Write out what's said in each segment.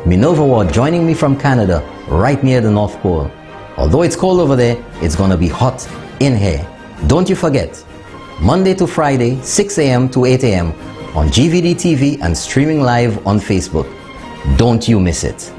Minerva Ward joining me from Canada, right near the North Pole. Although it's cold over there, it's gonna be hot in here. Don't you forget, Monday to Friday, 6 a.m. to 8 a.m. on GVD TV and streaming live on Facebook. Don't you miss it.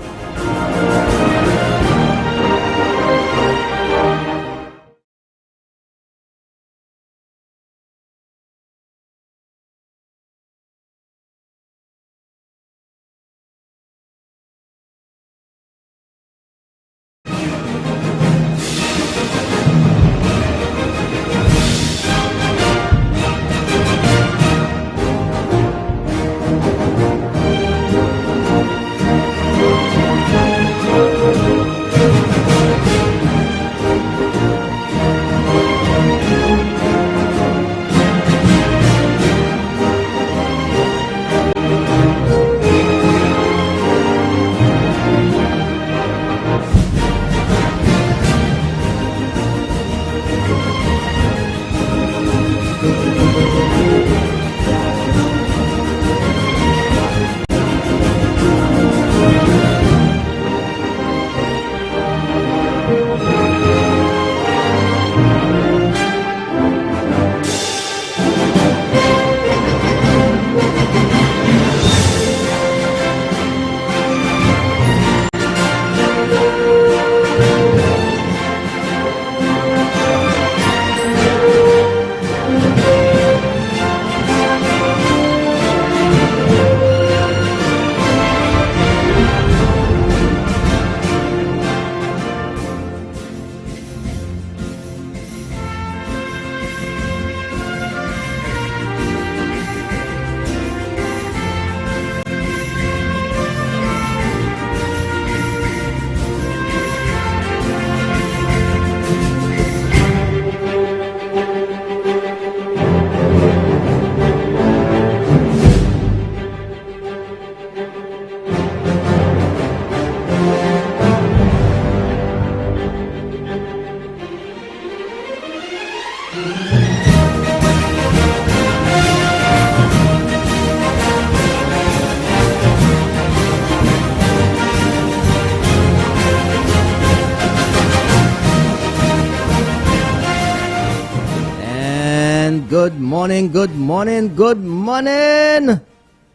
Good morning, good morning, good morning.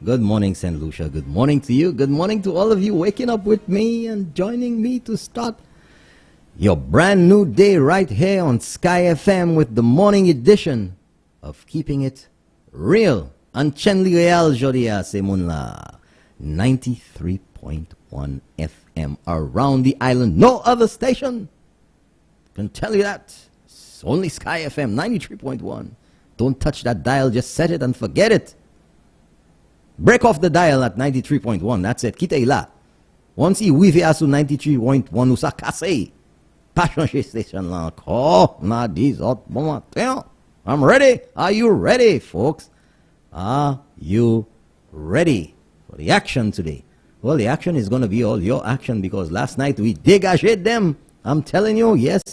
Good morning, St. Lucia. Good morning to you. Good morning to all of you waking up with me and joining me to start your brand new day right here on Sky FM with the morning edition of Keeping It Real. Anchenli Real Jodia Semunla. 93.1 FM around the island. No other station can tell you that. It's only Sky FM 93.1. Don't touch that dial, just set it and forget it. Break off the dial at 93.1, that's it. Kita ila. Once you wifi asu 93.1 usa kase. Passion station la ko na dis hot moment. I'm ready. Are you ready, folks? Are you ready for the action today? Well, the action is going to be all your action because last night we degaged them. I'm telling you, yes.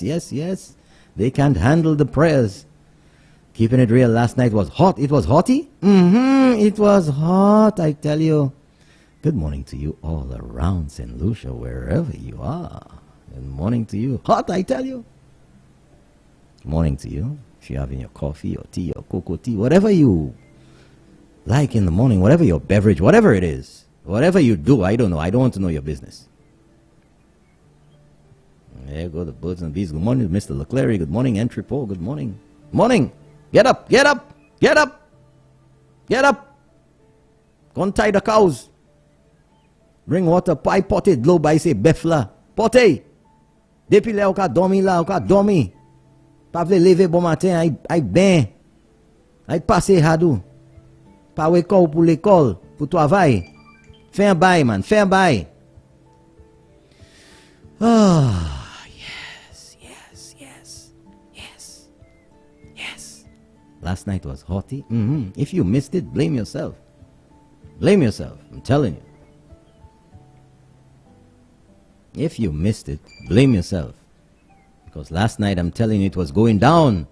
They can't handle the prayers. Keeping it real last night was hot. It was hotty? It was hot, I tell you. Good morning to you all around St. Lucia, wherever you are. Good morning to you. Hot, I tell you. Good morning to you. If you're having your coffee or tea or cocoa tea, whatever you like in the morning, whatever your beverage, whatever it is, whatever you do, I don't know. I don't want to know your business. There go the birds and bees. Good morning, Mr. Leclerc. Good morning, Entrepot. Good morning. Morning. Get up, get up, get up, get up. Go and tie the cows. Bring water, pie potted, blow by say befla. Pote. Depuis là, on ka dormi là, on ka dormi. Pas vle lever bon matin, ay ben. Ay passe hadou. Pas weko pour l'école, pour travail. Fais un bail, man, fais un bail. Ah. Last night was hotty. If you missed it, blame yourself. Blame yourself, I'm telling you. If you missed it, blame yourself. Because last night, I'm telling you, it was going down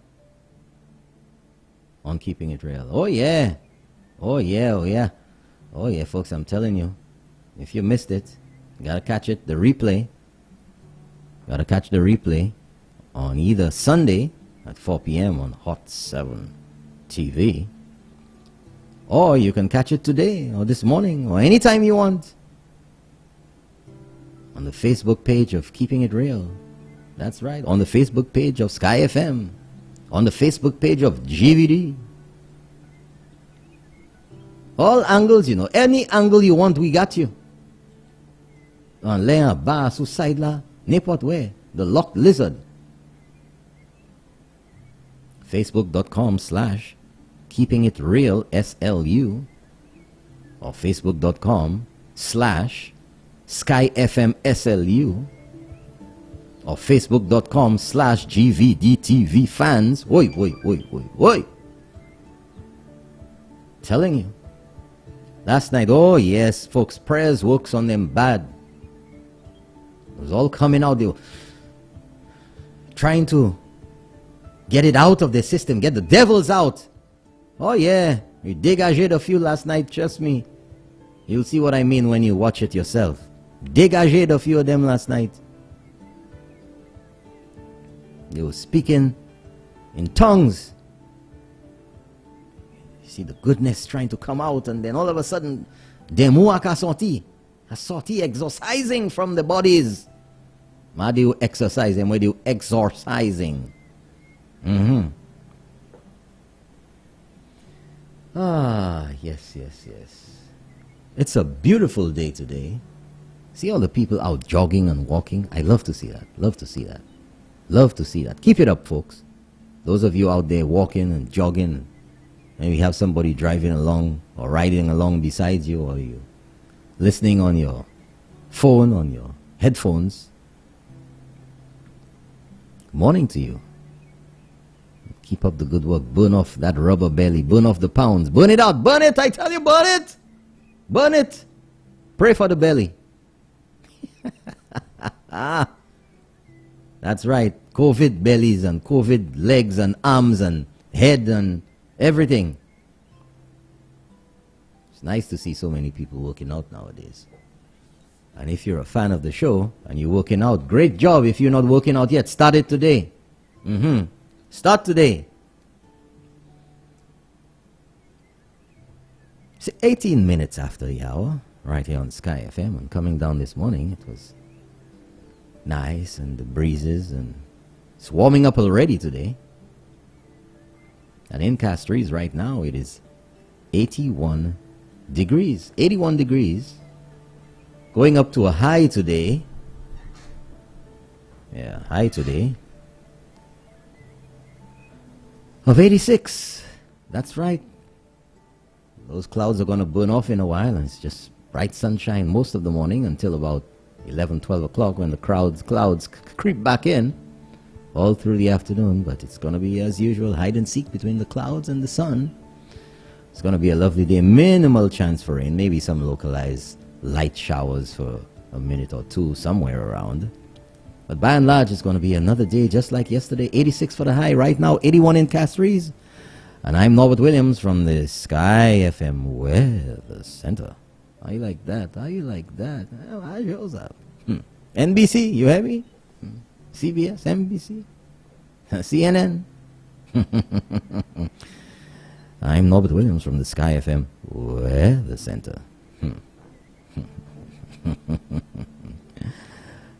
on Keeping It Real. Oh, yeah, folks, I'm telling you. If you missed it, Gotta catch it, the replay. Gotta catch the replay on either Sunday at 4 p.m. on Hot 7 TV, or you can catch it today or this morning or anytime you want on the Facebook page of Keeping It Real. That's right, on the Facebook page of Sky FM, on the Facebook page of GVD. All angles, any angle you want, we got you. On Lea, Ba, Suicide La, n'importe where, the Locked Lizard. Facebook.com/Keeping It Real SLU, or Facebook.com/Sky FM SLU, or Facebook.com/GVDTV fans. Oi. Telling you. Last night, oh yes, folks, prayers works on them bad. It was all coming out. They were trying to get it out of the system, get the devils out. Oh yeah, we dégaged a few last night, trust me. You'll see what I mean when you watch it yourself. Dégaged a few of them last night. They were speaking in tongues. You see the goodness trying to come out, and then all of a sudden, Demuak a sorti exorcising from the bodies. Why do you exercise them? Why do you exorcising? Yes. It's a beautiful day today. See all the people out jogging and walking. I love to see that. Love to see that. Keep it up, folks. Those of you out there walking and jogging, and you have somebody driving along or riding along beside you, or you listening on your phone, on your headphones. Good morning to you. Keep up the good work. Burn off that rubber belly. Burn off the pounds. Burn it out. Burn it. I tell you, burn it. Burn it. Pray for the belly. That's right. COVID bellies and COVID legs and arms and head and everything. It's nice to see so many people working out nowadays. And if you're a fan of the show and you're working out, great job. If you're not working out yet, start it today. Start today. It's 18 minutes after the hour, right here on Sky FM. And coming down this morning, it was nice, and the breezes, and it's warming up already today. And in Castries right now, it is 81 degrees. 81 degrees. Going up to a high today. Yeah, high today of 86. That's right. Those clouds are going to burn off in a while, and it's just bright sunshine most of the morning until about 11, 12 o'clock when the clouds creep back in all through the afternoon. But it's going to be, as usual, hide and seek between the clouds and the sun. It's going to be a lovely day. Minimal chance for rain, maybe some localized light showers for a minute or two somewhere around. But by and large, it's going to be another day just like yesterday. 86 for the high. Right now, 81 in Castries. And I'm Norbert Williams from the Sky FM Weather Center. How you like that? How you like that? Well, I shows up. NBC, you hear me? CBS, NBC, CNN. I'm Norbert Williams from the Sky FM Weather Center.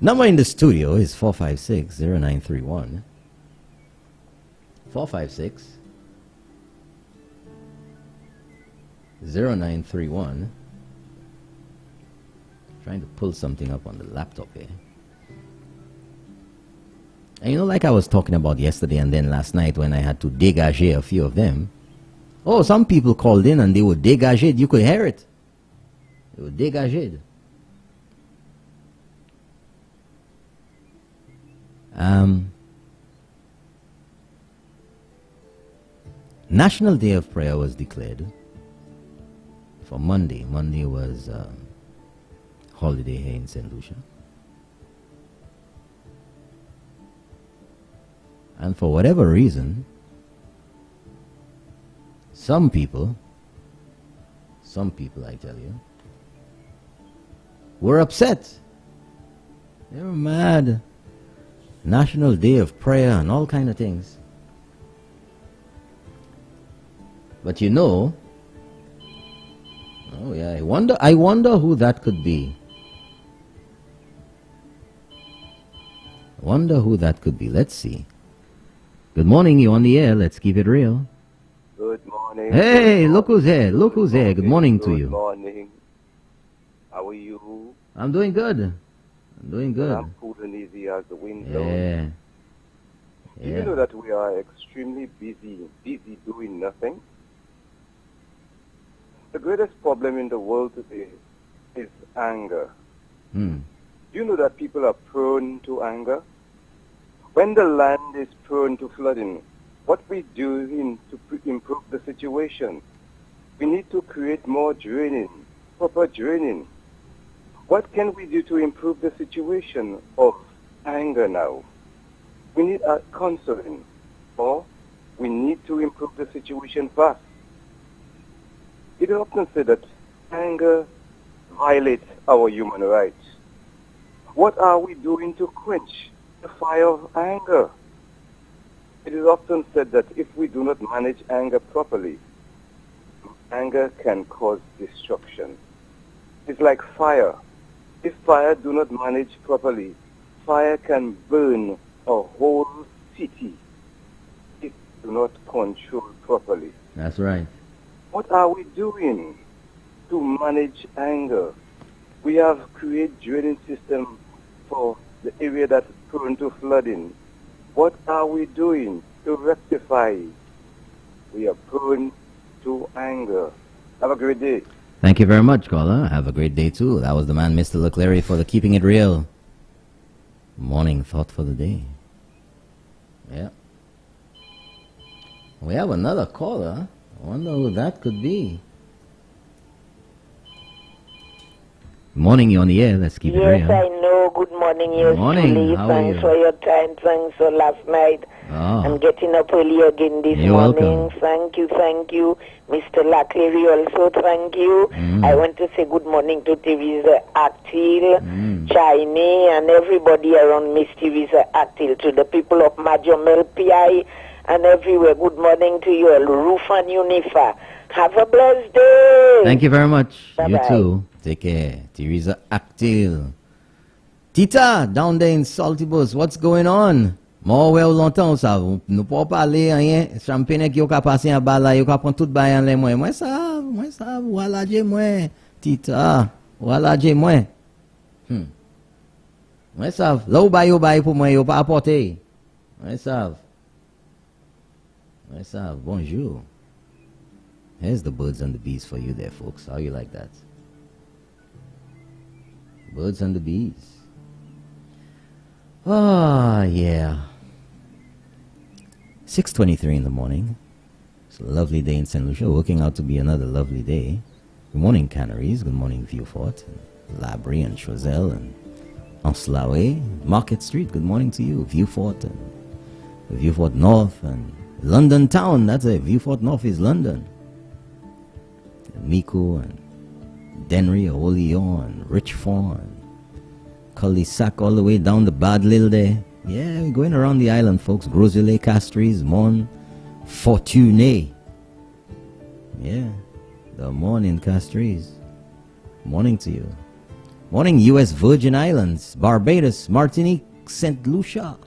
Number in the studio is 456-0931. 456-0931. Trying to pull something up on the laptop here. And like I was talking about yesterday and then last night when I had to dégage a few of them. Oh, some people called in and they were dégaged. You could hear it. They were dégaged. National Day of Prayer was declared for Monday. Monday was holiday here in St. Lucia. And for whatever reason, some people I tell you, were upset You're mad. National Day of Prayer and all kind of things. But you know, oh yeah, I wonder who that could be. Wonder who that could be. Let's see. Good morning, you on the air. Let's keep it real. Good morning. Hey, look who's here. Look who's here. Good morning to you. Good morning. How are you? I'm doing good. I'm doing good. I'm cool and easy as the wind blows. Yeah. Do you know that we are extremely busy doing nothing? The greatest problem in the world today is anger. Do you know that people are prone to anger? When the land is prone to flooding, what we do to improve the situation? We need to create more draining, proper draining. What can we do to improve the situation of anger now? We need a counseling, or we need to improve the situation fast. It is often said that anger violates our human rights. What are we doing to quench the fire of anger? It is often said that if we do not manage anger properly, anger can cause destruction. It's like fire. If fire do not manage properly, fire can burn a whole city if do not control properly. That's right. What are we doing to manage anger? We have created draining system for the area that's prone to flooding. What are we doing to rectify? We are prone to anger. Have a great day. Thank you very much, caller. Have a great day too. That was the man, Mr. Leclerc, for the Keeping It Real morning thought for the day. Yeah. We have another caller. I wonder who that could be. Morning, you on the air. Let's keep it real. Yes, I know. Good morning. Yes, morning. Julie. How Thanks are you? for your time. Thanks for last night. Oh. I'm getting up early again this You're morning. welcome. Thank you. Mr. Laclery also, thank you. I want to say good morning to Teresa Actil, Chinese, and everybody around Miss Teresa Actil, to the people of Majomel PI and everywhere. Good morning to you all. Roof and Unifa. Have a blessed day. Thank you very much. Bye-bye. You too. Take care. Teresa Actil. Tita, down there in Salty Bus, what's going on? Moi, ouais, longtemps, ça. Nous pas parler rien. Champagne qui a passé en bas là, il a pris tout bain en moi. Moi ça, voilà, j'ai moi. Tita, voilà, j'ai moi. Moi ça, là où bail pour moi, il pas apporté. Moi ça. Bonjour. Here's the birds and the bees for you there, folks. How you like that? Birds and the bees. Ah, yeah. 6:23 in the morning. It's a lovely day in St. Lucia, working out to be another lovely day. Good morning, Canaries. Good morning, Vieux-Fort, and Labrie, and Choiseul, and Anslawe. Market Street, good morning to you. Vieux-Fort, and Vieux-Fort North, and London Town. That's it. Vieux-Fort North is London. And Mico, and Denry, Oleon, and Richford, and Cully-Sac, all the way down the Bad Lille there. Yeah, we're going around the island, folks. Groseilles, Castries, Mon, Fortuné. Yeah, the morning Castries. Morning to you. Morning, U.S. Virgin Islands, Barbados, Martinique, St. Lucia.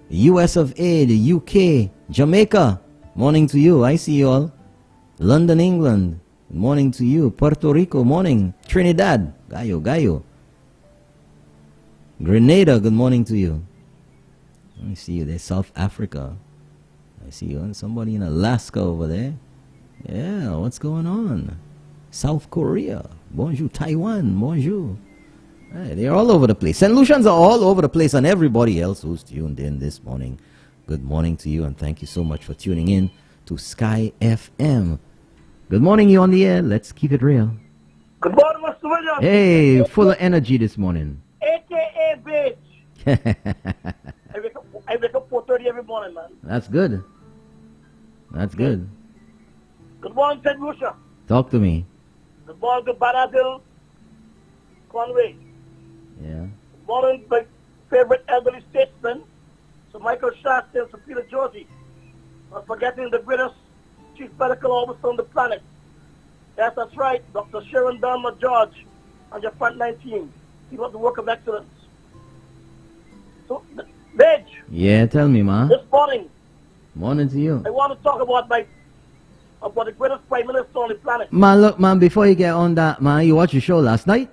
U.S. of A, the U.K., Jamaica. Morning to you. I see you all. London, England. Morning to you. Puerto Rico, morning. Trinidad. Gallo. Grenada, good morning to you. Let me see you there. South Africa. I see you. And somebody in Alaska over there. Yeah, what's going on? South Korea. Bonjour. Taiwan. Bonjour. Hey, they're all over the place. St. Lucians are all over the place, and everybody else who's tuned in this morning. Good morning to you, and thank you so much for tuning in to Sky FM. Good morning, you on the air. Let's keep it real. Good morning, Mr. Williams. Hey, full of energy this morning. AKA bitch. I wake up 4:30 every morning, man. That's good. That's good. Good morning, St. Lucia. Talk to me. Good morning to Banadil, Conway. Yeah. Morning, my favorite elderly statesman, Sir Michael Shasta and Sir Peter Georgie. Not forgetting the greatest chief medical officer on the planet. Yes, that's right, Dr. Sharon Dharma George on your frontline team. He was the work of excellence. So, Reg, Yeah, tell me, ma. this morning, Morning to you. I want to talk about the greatest prime minister on the planet. Man, look, man, before you get on that, man, you watched the show last night?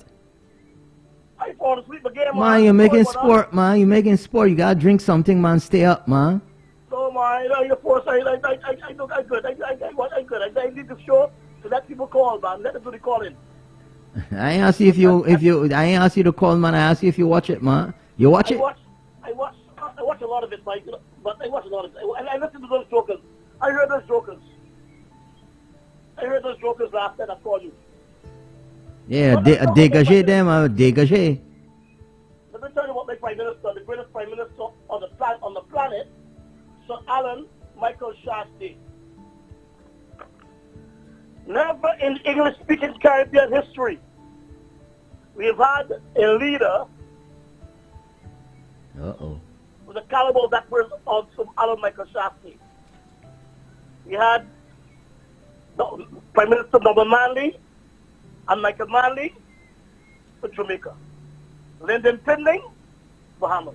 I fall asleep again, Man, you're making sport, man. You're making sport. You gotta drink something, man. Stay up, man. No, man, you're forced. I good. I need the show to let people call, man. Let them do the calling. I ain't ask you I ain't ask you to call, man. I asked you if you watch it, man. You watch it? I watch a lot of it, Mike, but I watch a lot of it. And I listen to those jokers. I heard those jokers last night. I called you. Yeah, dégagez them, dégagez. Let me tell you about my prime minister, the greatest prime minister on the planet, Sir Alan Michael Shasta. Never in English-speaking Caribbean history we've had a leader with the caliber of that person of Alan Michael Shasta. We had Prime Minister Norman Manley and Michael Manley for Jamaica. Lyndon Tindling, Bahamas.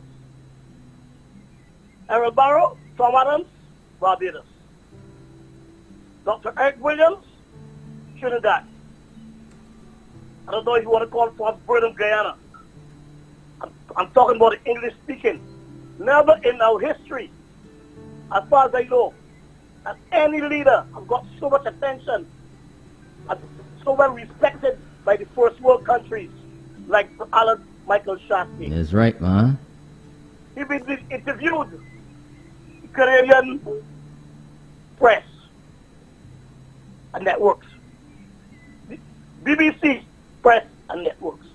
Errol Barrow, Tom Adams, Barbados. Dr. Eric Williams, Trinidad. I don't know if you want to call for Burnham, Guyana. I'm talking about the English speaking. Never in our history, as far as I know, has any leader has got so much attention and so well respected by the first world countries like Alan Michael Shasta. That's right, man. He's been interviewed the Canadian press and networks, BBC press and networks,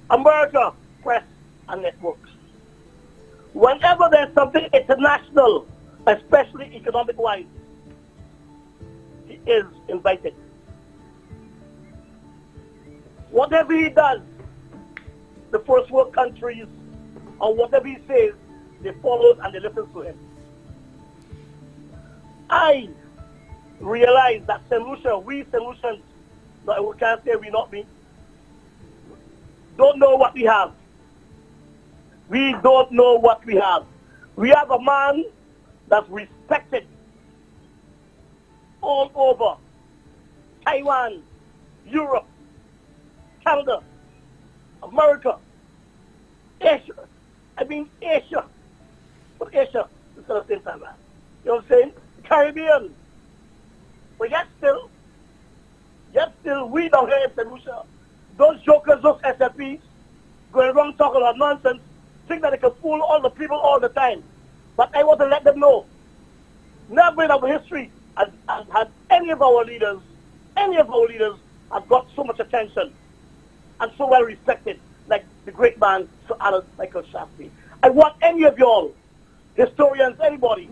America press and networks. Whenever there's something international, especially economic-wise, he is invited. Whatever he does, the first world countries, or whatever he says, they follow and they listen to him. I realize that we solutions, no, we can't say we not me, don't know what we have. We don't know what we have. We have a man that's respected all over Taiwan, Europe, Canada, America, Asia. I mean Asia. But Asia is at the same time, man. You know what I'm saying? Caribbean. But yet still, we don't hear St. Lucia. Those jokers, those SLPs, going around talking about nonsense, think that they can fool all the people all the time. But I want to let them know, never in our history has any of our leaders have got so much attention and so well respected like the great man, Sir Alan Michael Shasta. I want any of y'all, historians, anybody,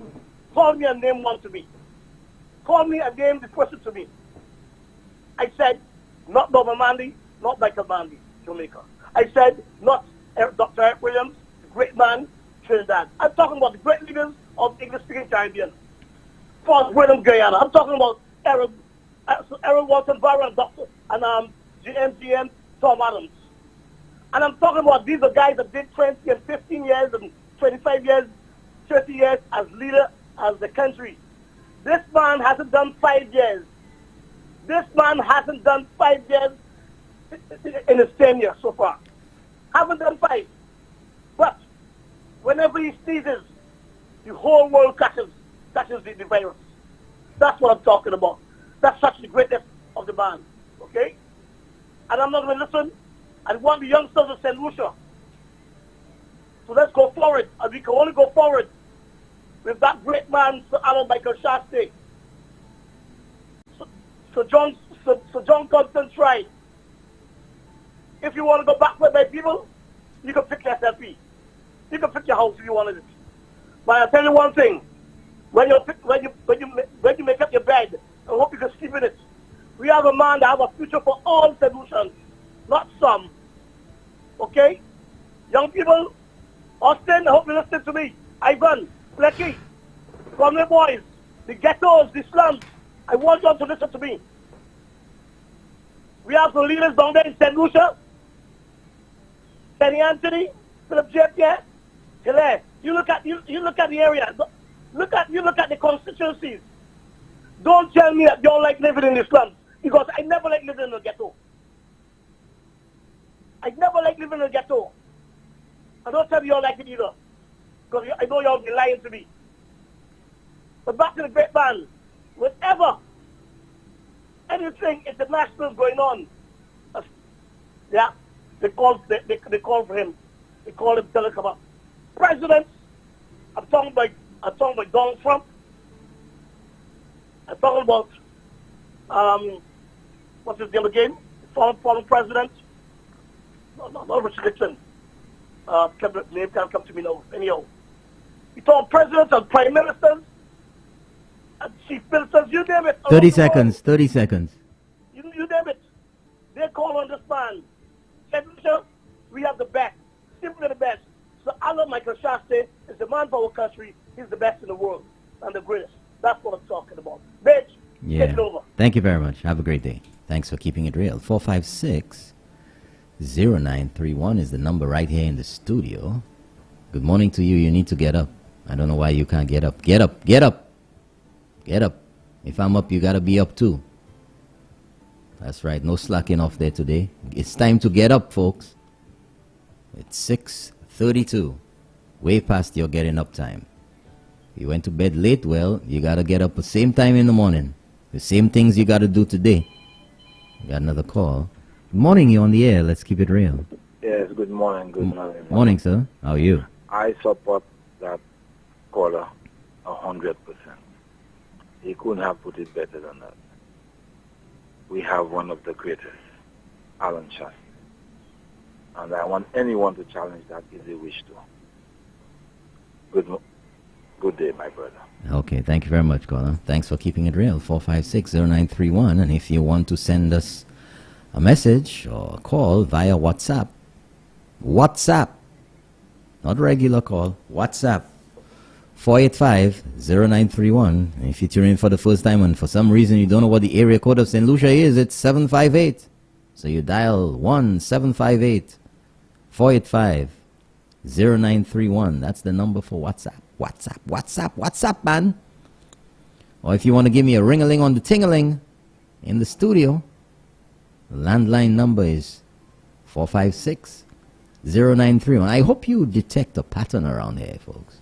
call me and name one to me. Call me and name the person to me. I said, not Norman Manley, not Michael Manley, Jamaica. I said, not Dr. Eric Williams, the great man, Trinidad. I'm talking about the great leaders of English-speaking Caribbean. For Burnham, Guyana. I'm talking about Errol Walton Barrow and GM Tom Adams. And I'm talking about these are guys that did 20 and 15 years and 25 years, 30 years as leader of the country. This man hasn't done 5 years. This man hasn't done 5 years in his tenure so far. Haven't done 5. But whenever he sneezes, the whole world catches the virus. That's what I'm talking about. That's such the greatness of the man. Okay? And I'm not going to listen. I want the youngsters of St. Lucia. So let's go forward. And we can only go forward with that great man, Sir Alan Michael Shasta. So John Constance right. If you want to go backward by people, you can pick your SLP. You can pick your house if you wanted it. But I'll tell you one thing. When you make up your bed, I hope you can sleep in it. We have a man that has a future for all solutions, not some. Okay? Young people, Austin, I hope you listen to me. Ivan, Flecky, from the boys, the ghettos, the slums. I want you to listen to me. We have some leaders down there in St. Lucia, St. Anthony, Philip J. Pierre, Hilaire. You look at the area. You look at the constituencies. Don't tell me that you don't like living in the slums, because I never like living in a ghetto. I never like living in a ghetto. And don't tell me you don't like it either, because I know you'll be lying to me. But back to the great man. Whatever, anything international going on, yeah, they call for him. They call him, tell him come up. Presidents, I'm talking about Donald Trump. I'm talking about what's his name again? Former president. No, Richard Nixon. Name can't come to me now. Anyhow, he told presidents and prime ministers and chief ministers, you name it. 30 seconds, 30 seconds. You name it. They call on this man. Said, we have the best, simply the best. So Alan Michael Shasta is the man for our country. He's the best in the world and the greatest. That's what I'm talking about. Bitch, take it over. Thank you very much. Have a great day. Thanks for keeping it real. 456-0931 is the number right here in the studio. Good morning to you. You need to get up. I don't know why you can't get up. Get up, get up. Get up. If I'm up, you got to be up too. That's right. No slacking off there today. It's time to get up, folks. It's 6:32. Way past your getting up time. You went to bed late, well, you got to get up the same time in the morning. The same things you got to do today. Got another call. Good morning, you on the air. Let's keep it real. Yes, good morning. Good morning. Morning, sir. How are you? I support that caller 100%. He couldn't have put it better than that. We have one of the greatest, Alan Shasta. And I want anyone to challenge that if they wish to. Good day, my brother. Okay, thank you very much, caller. Thanks for keeping it real. 456-0931. And if you want to send us a message or a call via WhatsApp, not regular call, WhatsApp, 485-0931. And if you tune in for the first time and for some reason you don't know what the area code of St. Lucia is, it's 758. So you dial 1-758-485-0931. That's the number for WhatsApp. WhatsApp, man. Or if you want to give me a ring-a-ling on the ting-a-ling in the studio, the landline number is 456-0931. I hope you detect a pattern around here, folks.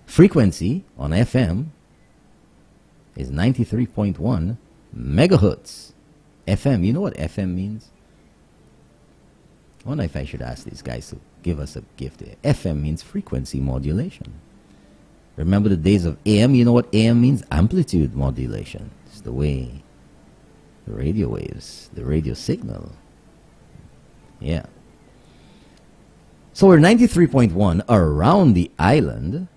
Frequency on FM is 93.1 megahertz. FM, you know what FM means? I wonder if I should ask these guys to give us a gift here. FM means frequency modulation. Remember the days of AM? You know what AM means? Amplitude modulation. It's the way the radio waves, the radio signal. Yeah. So we're 93.1 around the island.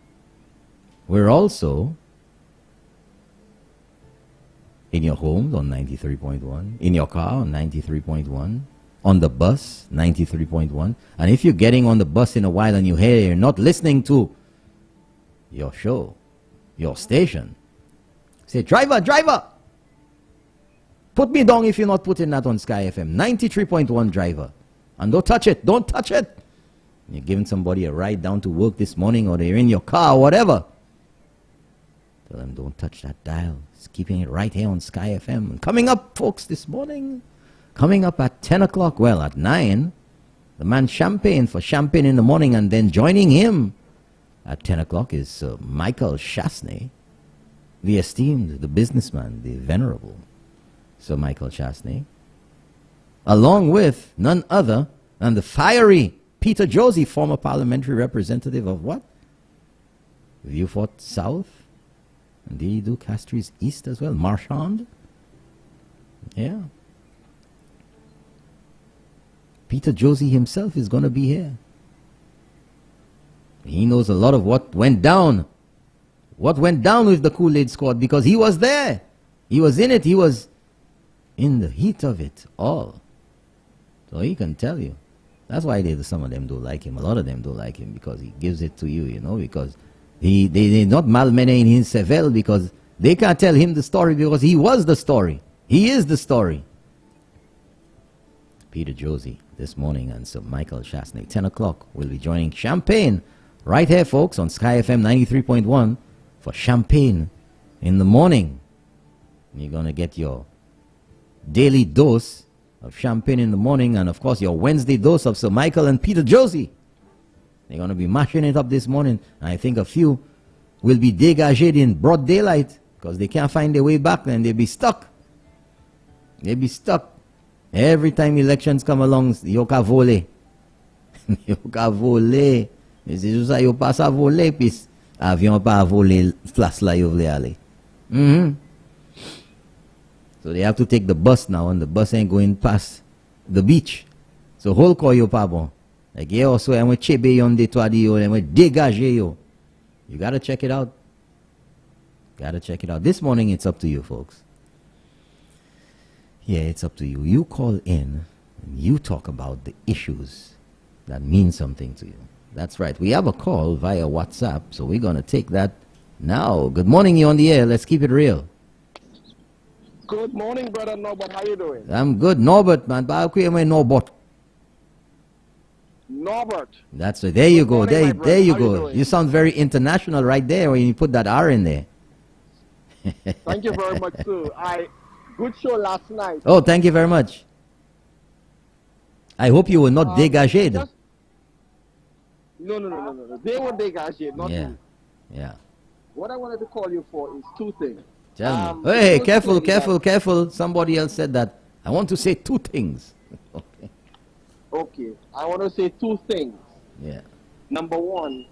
We're also in your homes on 93.1, in your car on 93.1, on the bus 93.1. And if you're getting on the bus in a while and you hear you're not listening to your show, your station, say, driver, put me down if you're not putting that on Sky FM. 93.1 driver. And don't touch it. You're giving somebody a ride down to work this morning, or they're in your car or whatever. Tell them don't touch that dial. It's keeping it right here on Sky FM. And coming up, folks, this morning, coming up at 10 o'clock, well, at 9, the man Champagne for Champagne in the morning, and then joining him at 10 o'clock is Michael Chasney, the esteemed, the businessman, the venerable Sir Michael Chasney, along with none other than the fiery Peter Josie, former parliamentary representative of what? Vieux-Fort South. And did he do Castries East as well? Marchand? Yeah. Peter Josie himself is going to be here. He knows a lot of what went down. What went down with the Kool-Aid Squad, because he was there. He was in it. He was in the heat of it all. So he can tell you. That's why some of them don't like him. A lot of them don't like him because he gives it to you, you know, because they're not malmening in Seville because they can't tell him the story because he was the story. He is the story. Peter Josie this morning and Sir Michael Chasney. 10 o'clock, we'll be joining Champagne right here, folks, on Sky FM 93.1 for Champagne in the morning. You're going to get your daily dose of champagne in the morning and, of course, your Wednesday dose of Sir Michael and Peter Josie. They're going to be mashing it up this morning. And I think a few will be dégaged in broad daylight because they can't find their way back and they'll be stuck. They'll be stuck. Every time elections come along, yo ka vole. Yo ka vole. C'est juste ça, yo passe à voler, puis avion pas à voler, place là, yo vle aller. So they have to take the bus now, and the bus ain't going past the beach. So whole call yo pa bon. Like yeah, also I'm with chebe yon de toi di yo, I'm with dégage yo. You gotta check it out. Gotta check it out. This morning it's up to you, folks. Yeah, it's up to you. You call in and you talk about the issues that mean something to you. That's right. We have a call via WhatsApp, so we're gonna take that now. Good morning, you on the air. Let's keep it real. Good morning, brother Norbert. How you doing? I'm good. Norbert, man. Norbert. Norbert. That's right. There you go. Morning, There you How you go. doing? You sound very international right there when you put that R in there. Thank you very much, sir. Good show last night. Oh, thank you very much. I hope you were not dégaged. No. They were dégaged, not Yeah. me. Yeah. What I wanted to call you for is two things. Tell me. Hey, careful. Somebody else said that. I want to say two things. Okay. Okay. I want to say two things. Yeah. Number one,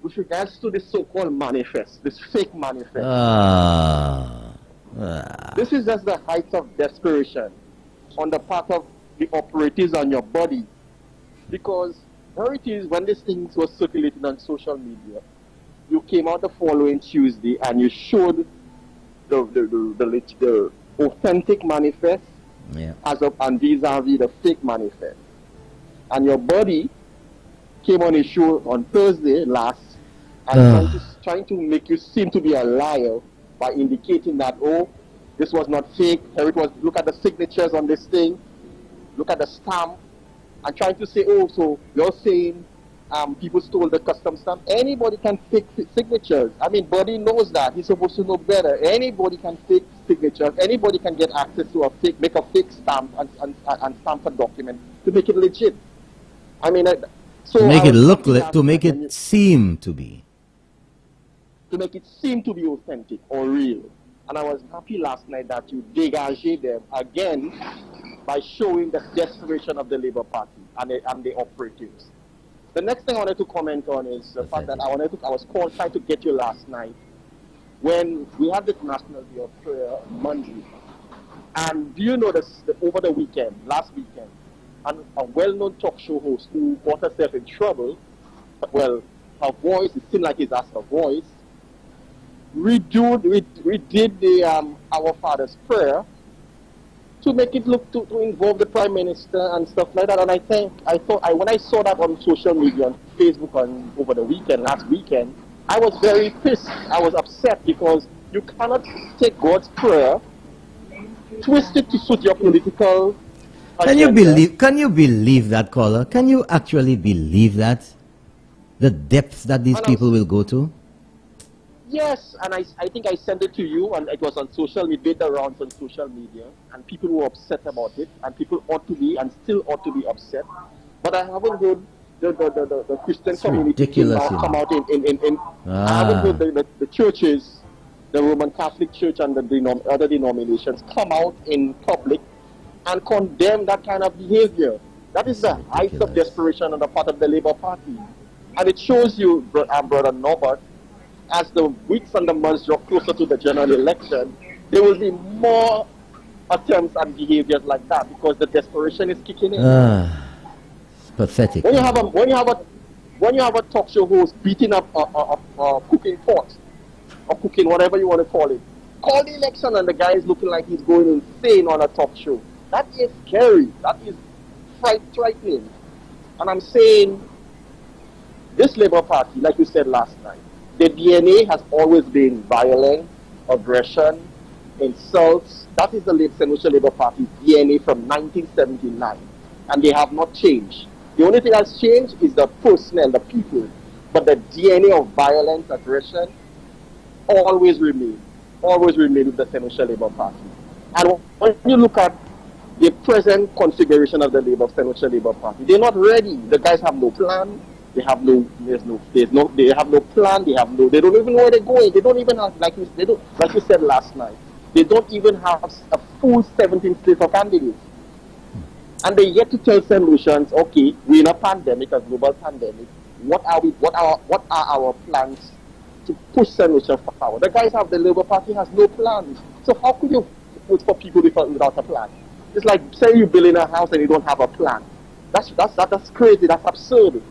with regards to this so-called manifest, this fake manifest. This is just the height of desperation on the part of the operatives on your body. Because here it is, when these things were circulating on social media, you came out the following Tuesday and you showed the authentic manifest and vis-a-vis the fake manifest. And your body came on a show on Thursday last and trying to make you seem to be a liar by indicating that, oh, this was not fake. Here it was, look at the signatures on this thing, look at the stamp, and trying to say, oh, so you're saying people stole the custom stamp. Anybody can fake signatures. I mean, Buddy knows that. He's supposed to know better. Anybody can fake signatures. Anybody can get access to make a fake stamp and stamp a document to make it legit. I mean, so to make it look like, to make it seem to be. To make it seem to be authentic or real. And I was happy last night that you dégaged them again by showing the desperation of the Labour Party and the operatives. The next thing I wanted to comment on is the fact that I was trying to get you last night when we had the National Day of Prayer Monday. And do you know this, over the weekend, last weekend, a well-known talk show host who got herself in trouble, well, her voice, it seemed like it's as her voice, we did the Our Father's Prayer to make it look to involve the Prime Minister and stuff like that. And when I saw that on social media, on Facebook over the weekend, last weekend, I was very pissed. I was upset because you cannot take God's prayer, twist it to suit your political agenda. Can you believe that, caller? Can you actually believe that? The depths that these people will go to? Yes, and I think I sent it to you, and it was on social media, made the rounds on social media, and people were upset about it, and people ought to be, and still ought to be upset. But I haven't heard the Christian community come out I haven't heard the churches, the Roman Catholic Church and the other denominations come out in public and condemn that kind of behavior. That is the height of desperation on the part of the Labour Party. And it shows you, Brother Norbert, as the weeks and the months draw closer to the general election, there will be more attempts and behaviors like that because the desperation is kicking in. It's pathetic. When you have a talk show host beating up a cooking pot or cooking whatever you want to call it, call the election and the guy is looking like he's going insane on a talk show. That is scary. That is frightening. And I'm saying, this Labour Party, like you said last night, the DNA has always been violence, aggression, insults. That is the St. Lucia Labour Party's DNA from 1979. And they have not changed. The only thing that's changed is the personnel, the people. But the DNA of violence, aggression, always remain with the St. Lucia Labour Party. And when you look at the present configuration of the St. Lucia Labour Party, they're not ready. The guys have no plan. They have no plan. They don't even know where they're going. They don't even have, like you said last night, they don't even have a full 17 slate of candidates. And they yet to tell St. Lucians, okay, we're in a pandemic, a global pandemic. What are our plans to push St. Lucia forward? The guys have, the Labour Party has no plans. So how could you vote for people without a plan? It's like saying you build in a house and you don't have a plan. That's crazy. That's absurd.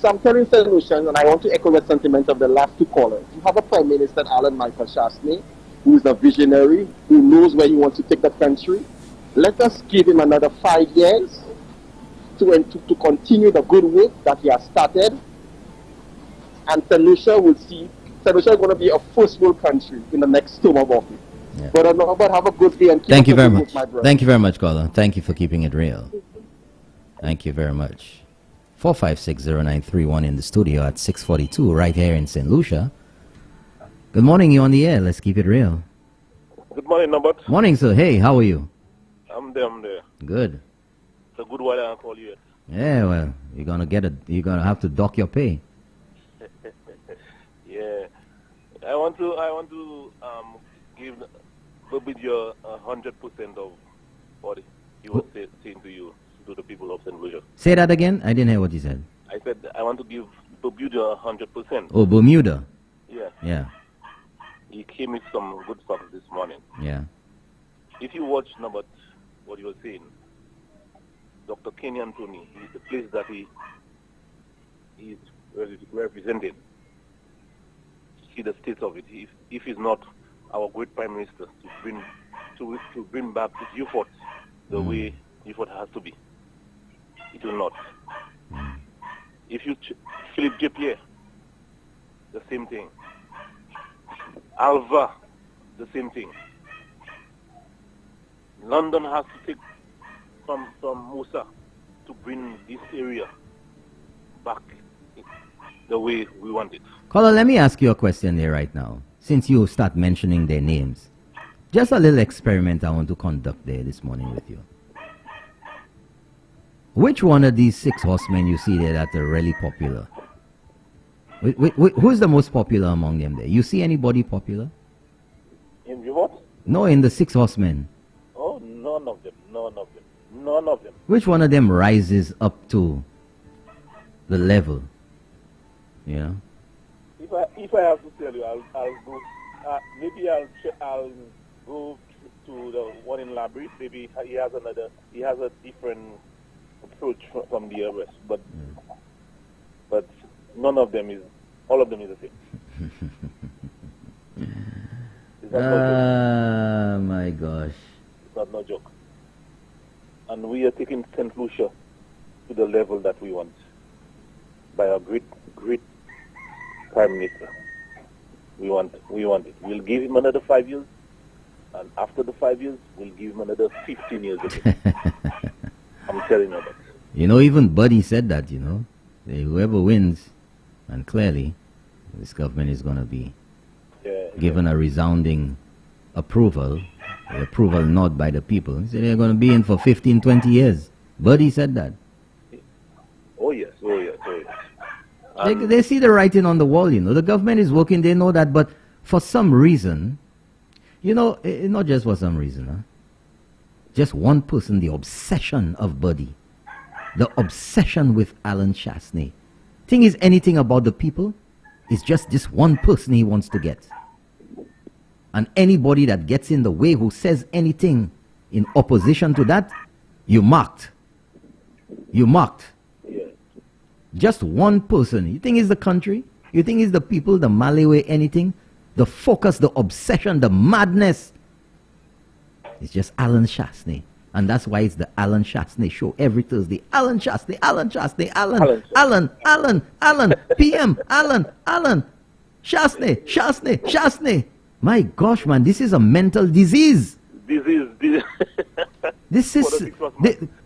So I'm telling St. Lucians, and I want to echo the sentiment of the last two callers. You have a Prime Minister, Alan Michael Chasney, who is a visionary, who knows where he wants to take the country. Let us give him another 5 years to continue the good work that he has started. And St. Lucia will see, St. Lucia is going to be a first world country in the next term of office. Yeah. But have a good day and keep Thank you up very the much. good work, my brother. Thank you very much, caller. Thank you for keeping it real. Thank you very much. 4560931 in the studio at 642 right here in St. Lucia. Good morning, you on the air. Let's keep it real. Good morning, Norbert. Morning, sir. Hey, how are you? I'm there. Good. It's a good while I call you. Yeah, well, you're gonna have to dock your pay. Yeah. I want to give Bobidjo 100% of what he was saying to the people of St. Lucia. Say that again? I didn't hear what you said. I said I want to give Bobidjo 100%. Oh, Bermuda. Yeah. Yeah. He came with some good stuff this morning. Yeah. If you watch Norbert, what you were saying, Dr. Kenny Anthony, the place that he is represented, see the state of it. If he's not our great Prime Minister to bring back the Beaufort the way Beaufort has to be, it will not. If you Philippe J. the same thing. Alva, the same thing. London has to take from Musa to bring this area back the way we want it. Caller, let me ask you a question there right now. Since you start mentioning their names, just a little experiment I want to conduct there this morning with you. Which one of these 6 horsemen you see there that are really popular? Who's the most popular among them there? You see anybody popular? In Beaufort? No, in the 6 horsemen. Oh, none of them. None of them. Which one of them rises up to the level? You know? If I have to tell you, I'll go. Maybe I'll go to the one in Labrie. Maybe he has a different approach from the others. But none of them is. All of them is the same. My gosh. It's not no joke. And we are taking St. Lucia to the level that we want by a great Prime Minister. We want it. We'll give him another 5 years, and after the 5 years, we'll give him another 15 years again. I'm telling you that. You know, even Buddy said that, you know. Whoever wins, and clearly, this government is going to be given a resounding approval nod by the people. He said they're going to be in for 15, 20 years. Buddy said that. Oh yes. They see the writing on the wall, you know. The government is working, they know that, but for some reason, you know, not just for some reason, huh? Just one person, the obsession of Buddy, the obsession with Alan Chasney. Thing is, anything about the people is just this one person he wants to get. And anybody that gets in the way who says anything in opposition to that, you marked. Just one person. You think it's the country? You think it's the people, the Malawi, anything? The focus, the obsession, the madness. It's just Alan Chasney. And that's why it's the Alan Shastney show every Thursday. Alan Shastney, Alan Shastney, Alan, Alan. Alan, Alan, Alan, PM, Alan, Alan, Shastney, Shastney, Shastney. My gosh, man, this is a mental disease. This is...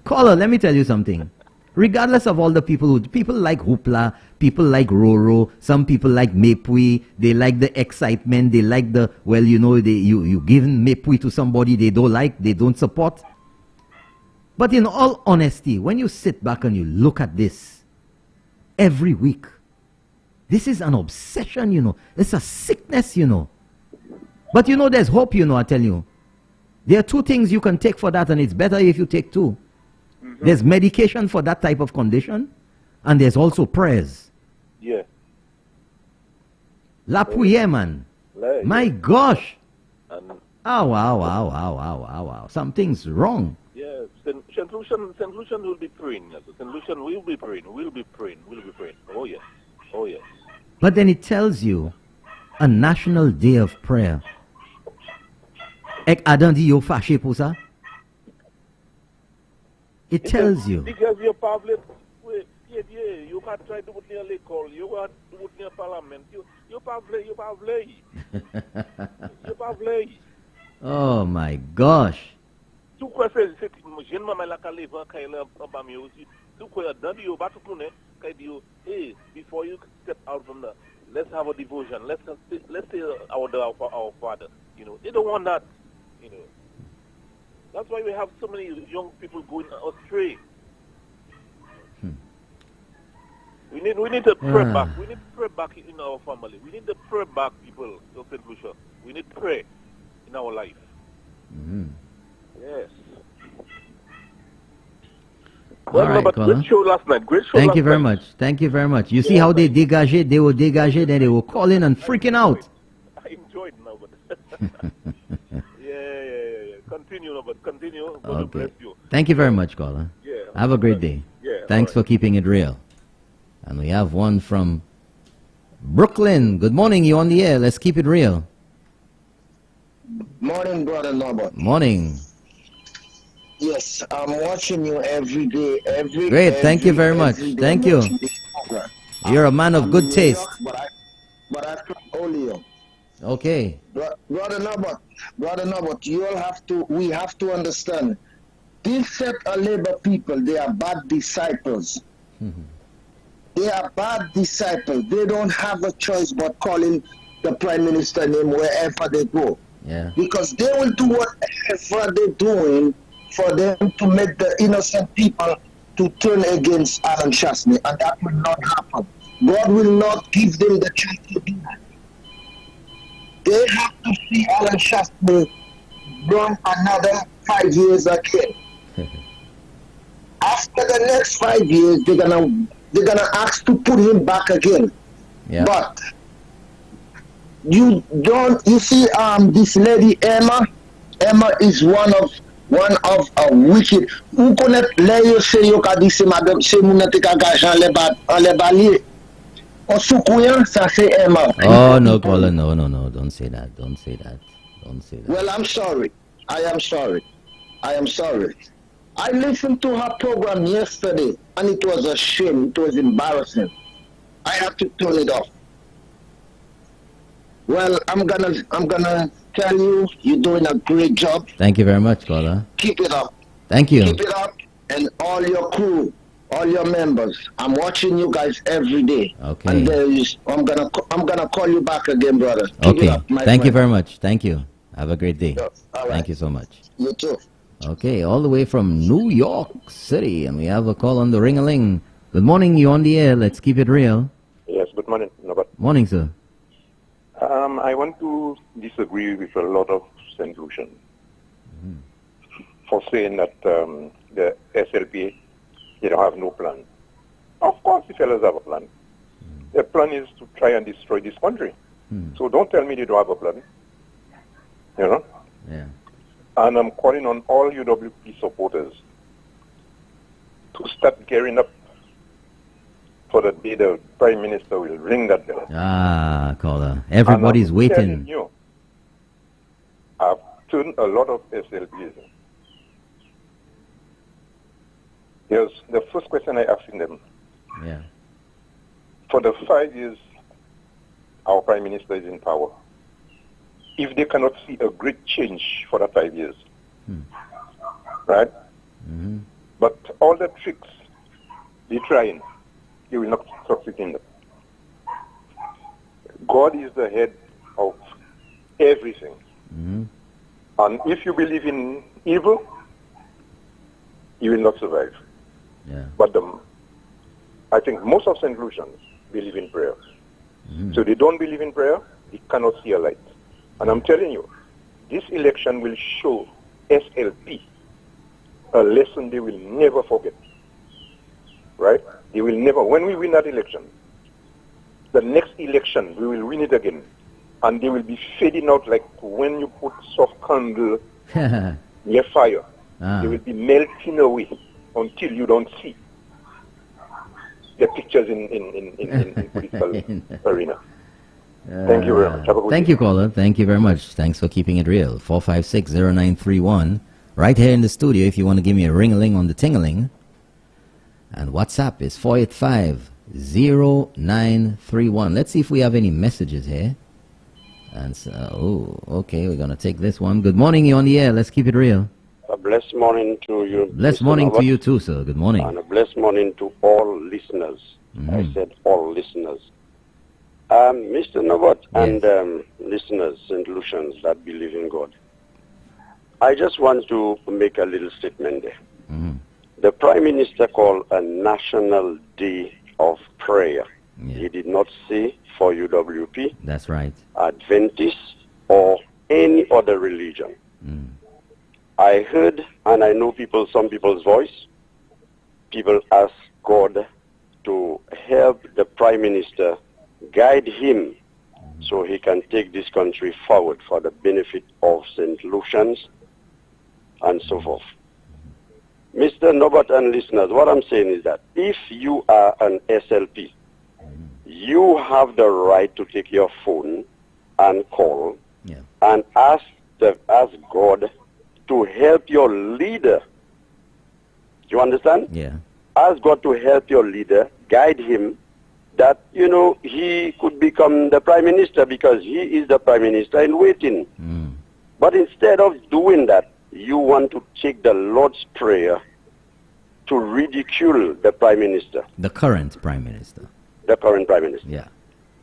Caller, let me tell you something. Regardless of all the people like Hoopla, people like Roro, some people like Mepui, they like the excitement, they like the, well, you know, you give Mepui to somebody they don't like, they don't support. But in all honesty, when you sit back and you look at this every week, this is an obsession, you know. It's a sickness, you know. But you know, there's hope, you know, I tell you. There are two things you can take for that, and it's better if you take two. There's medication for that type of condition, and there's also prayers. Yeah. La prière, man. My gosh. And Wow. Something's wrong. yeah, St. Lucian will be praying. St. Lucian will be praying. We'll be praying. Oh yes. But then it tells you a national day of prayer. Ek Adam di yo fâché pour ça? It tells you. Because you're public, you can't try to do it near l'école, you can't do it near parliament. You're public. Oh my gosh. Tout quoi c'est jeune maman la calé va kaila abami aussi. Tout quoi dans you ba tout monde kay dio hey before you step out from the let's have a devotion. Let's say our Father. You know, they don't want that, you know. That's why we have so many young people going astray. We need to pray back. We need to pray back in our family. We need to pray back, people of St. Lucia. We need prayer in our life. Yes. All right, but caller. great show last night. Thank you very much. Thank you very much. You see how they dégagé? They will dégager, then they will call in and freaking out. I enjoyed now, but yeah. Continue, no, but continue. God bless you. Thank you very much, caller. Yeah. Have a great day. Yeah. Thanks for keeping it real. And we have one from Brooklyn. Good morning. You on the air. Let's keep it real. Morning, Brother Norbert. Morning. Yes, I'm watching you every day. Great. Thank you very much. Thank you. You're a man of good taste. But I can't hold you. Okay. Brother Norbert, we have to understand. These set of labor people, they are bad disciples. They are bad disciples. They don't have a choice but calling the Prime Minister name wherever they go. Yeah. Because they will do whatever they're doing for them to make the innocent people to turn against Alan Shastney, and that will not happen. God will not give them the chance to do that. They have to see Alan Shastney run another 5 years again. After the next 5 years, they're gonna ask to put him back again. Yeah. But you see this lady Emma is one of a wicked. Who connaît les say yo ka di c'est madame c'est moun te ka gajan le balier. On soukouyan ça c'est Emma. Oh no, caller, no. Don't say that. Well, I'm sorry. I am sorry. I listened to her program yesterday, and it was a shame. It was embarrassing. I have to turn it off. Well, I'm gonna tell you, you're doing a great job. Thank you very much, caller. Keep it up. Thank you. Keep it up, and all your crew, all your members. I'm watching you guys every day. Okay. And I'm gonna call you back again, brother. Keep Okay. it up, my Thank you friend. very much. Thank you. Have a great day. Yeah, all right. Thank you so much. You too. Okay, all the way from New York City, and we have a call on the ring-a-ling. Good morning, you on the air. Let's keep it real. Yes, good morning, Norbert. Morning, sir. I want to disagree with a lot of St. Lucian for saying that the SLP, they don't have no plan. Of course, the fellows have a plan. Their plan is to try and destroy this country. So don't tell me they don't have a plan. You know? Yeah. And I'm calling on all UWP supporters to start gearing up for the day the Prime Minister will ring that bell. Caller. Everybody's And I'm telling waiting. you, I've turned a lot of SLPs Yes, the first question I asked them, Yeah. for the 5 years our Prime Minister is in power, if they cannot see a great change for the 5 years, right? Mm-hmm. But all the tricks they're trying, they will not succeed in them. God is the head of everything. Mm-hmm. And if you believe in evil, you will not survive. Yeah. But I think most of St. Lucians believe in prayer. Mm-hmm. So they don't believe in prayer, they cannot see a light. And I'm telling you, this election will show SLP a lesson they will never forget. Right? They will never, when we win that election, the next election, we will win it again. And they will be fading out like when you put soft candle near fire. They will be melting away until you don't see the pictures in political arena. Thank you very much. Have a good Thank day. you, caller. Thank you very much. Thanks for keeping it real. 456-0931. Right here in the studio if you want to give me a ring-a-ling on the ting-a-ling. And WhatsApp is 485-0931. Let's see if we have any messages here. And so, okay, we're going to take this one. Good morning, you're on the air. Let's keep it real. A blessed morning to you. Blessed morning to you too, sir. Good morning. And a blessed morning to all listeners. I said all listeners. Mr. Nobot and listeners, St. Lucians that believe in God. I just want to make a little statement there. The Prime Minister called a National Day of Prayer. He did not say for UWP, That's right. Adventist, or any other religion. I heard, and I know some people's voice. People ask God to help the Prime Minister, guide him so he can take this country forward for the benefit of St. Lucians and so forth. Mr. Nobot and listeners, what I'm saying is that if you are an SLP, you have the right to take your phone and call and ask God to help your leader. Do you understand? Yeah. Ask God to help your leader, guide him, that, he could become the Prime Minister because he is the Prime Minister in waiting. But instead of doing that, you want to take the Lord's Prayer to ridicule the Prime Minister. The current Prime Minister. The current Prime Minister. Yeah.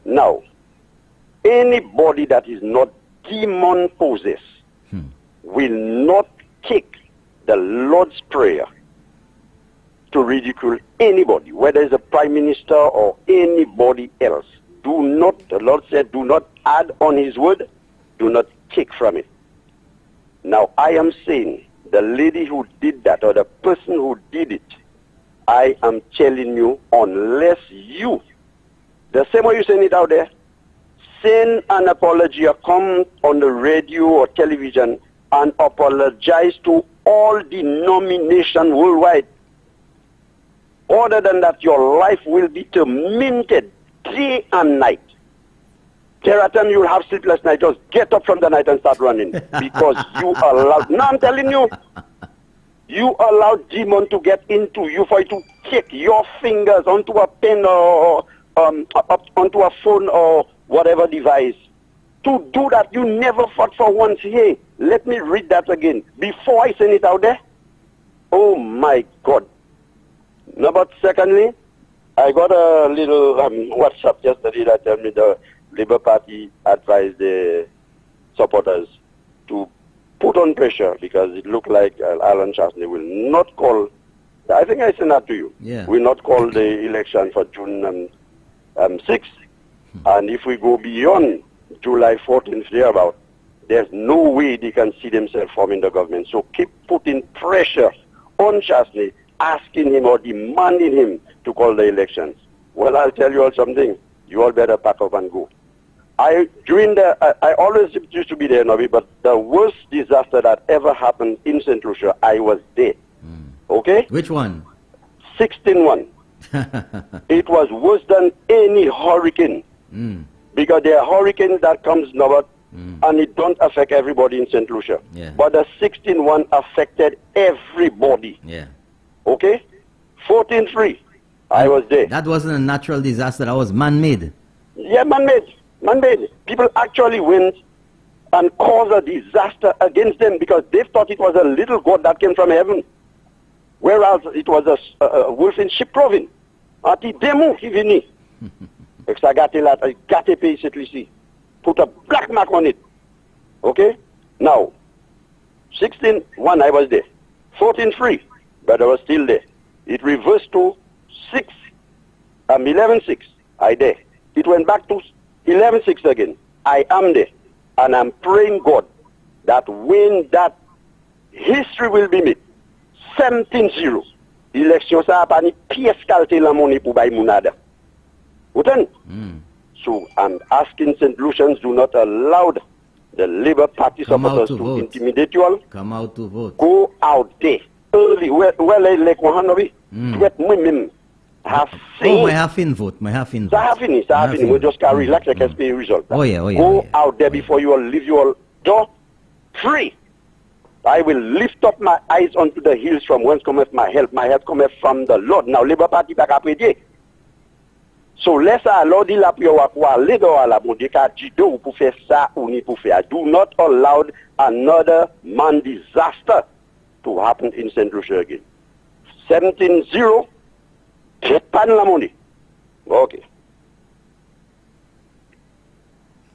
Now, anybody that is not demon-possessed will not take the Lord's Prayer to ridicule anybody, whether it's a Prime Minister or anybody else. The Lord said, do not add on his word, do not take from it. Now, I am saying, the lady who did that, or the person who did it, I am telling you, unless you, the same way you're saying it out there, send an apology or come on the radio or television and apologize to all denominations worldwide. Other than that, your life will be tormented day and night. There are times you will have sleepless nights. Just get up from the night and start running because you allowed. No, I'm telling you, you allowed demon to get into you for you to kick your fingers onto a pen or onto a phone or whatever device. To do that, you never fought for once. Hey, let me read that again before I send it out there. Oh my God. No, but secondly, I got a little WhatsApp yesterday that told me the Labour Party advised the supporters to put on pressure because it looked like Alan Chastney will not call, I think I sent that to you, will not call the election for June 6th. And if we go beyond July 14th, thereabout, there's no way they can see themselves forming the government. So keep putting pressure on Chastney, asking him or demanding him to call the elections. Well, I'll tell you all something. You all better pack up and go. I always used to be there, Nobby, but the worst disaster that ever happened in St. Lucia, I was there. Okay? Which one? 16-1. It was worse than any hurricane. Because there are hurricanes that comes now, and it don't affect everybody in St. Lucia. But the 16-1 affected everybody. Okay? 14-3. I was there. That wasn't a natural disaster. That was man-made. Yeah, man-made. Man-made. People actually went and caused a disaster against them because they thought it was a little god that came from heaven, whereas it was a wolf in sheep clothing. Ati demo qui vini. Exa gâté la, gâté pays cette ici. Put a black mark on it. Okay? Now, 16-1 I was there. 14-3, but I was still there. It reversed to 11-6. I there. It went back to 11-6 again. I am there. And I'm praying God that when that history will be made, 17-0, election sa pa ni pièce kalte la monnaie pour bay mounada. Uten? So I'm asking St. Lucians, do not allow the Labour Party supporters to intimidate you all. Come out to vote. Go out there early. Well, like Mohanovi, let women have seen. Oh, my half-in vote. My half-in vote. Sahafini. We just can relax like SPA result. Oh, yeah. Go out there before you all leave your door free. I will lift up my eyes onto the hills from whence cometh my help. My help cometh from the Lord. Now, Labour Party back up with you. So let's allow the lap your wakwa ledo ala bondeka jido pour faire ça ou ni pour faire. Do not allow another man disaster to happen in St. Lucia again. 17-0. Pan la money. Okay.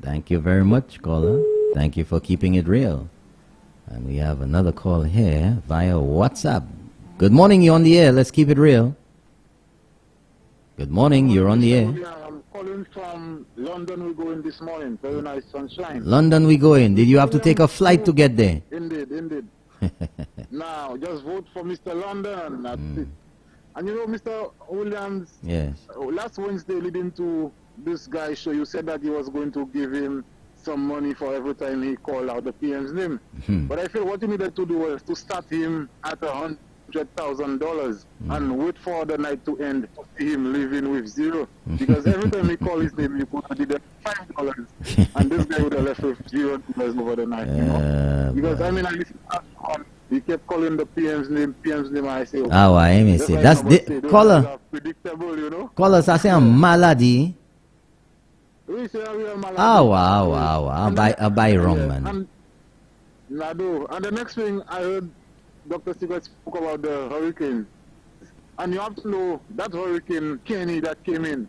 Thank you very much, caller. Thank you for keeping it real. And we have another call here via WhatsApp. Good morning, you're on the air. Let's keep it real. Good morning, you're on the air. I'm calling from London. We're going this morning. Very nice sunshine. London we going. Did you have to take a flight to get there? Indeed. Now, just vote for Mr. London. That's it. And you know, Mr. Williams, yes. Last Wednesday leading to this guy's show, you said that he was going to give him some money for every time he called out the PM's name. But I feel what you needed to do was to start him at $100,000 and wait for the night to end to see him living with zero. Because every time he called his name, you could have did $5. And this guy would have left with $0 over the night. You know? Because I mean, I listened to that. He kept calling the PM's name, and I say, ah, why me say that's the caller. Predictable, you know. Caller, ça c'est un maladie. Oui, c'est un maladie. Ah, wow. I buy wrong, man. And the next thing I heard, Dr. Sigurd spoke about the hurricane. And you have to know that hurricane Kenny that came in.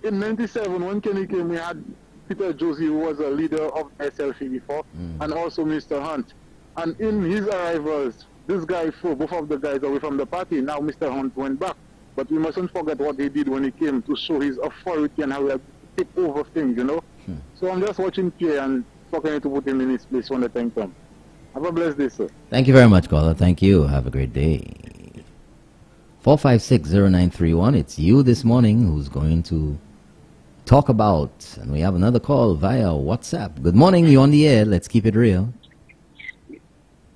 In 97, when Kenny came, we had Peter Josie, who was a leader of SLC before, and also Mr. Hunt. And in his arrivals, this guy threw both of the guys away from the party. Now Mr. Hunt went back. But we mustn't forget what he did when he came to show his authority and how he had to take over things, you know. So I'm just watching Pierre and talking to put him in his place when the time comes. Have a blessed day, sir. Thank you very much, caller. Thank you. Have a great day. 4560931. It's you this morning who's going to talk about, and we have another call via WhatsApp. Good morning. You're on the air. Let's keep it real.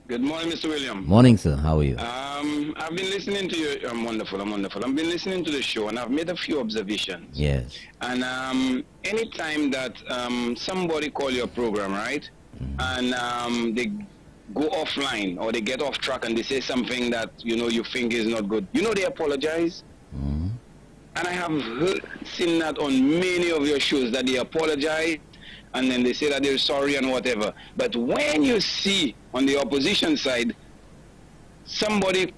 Good morning, Mr. William. Morning, sir. How are you? I've been listening to you. I'm wonderful. I've been listening to the show, and I've made a few observations. Yes. And anytime that somebody call your program, right, and they go offline or they get off track and they say something that, you know, you think is not good, you know, they apologize. And I have seen that on many of your shows, that they apologize and then they say that they're sorry and whatever. But when you see on the opposition side, somebody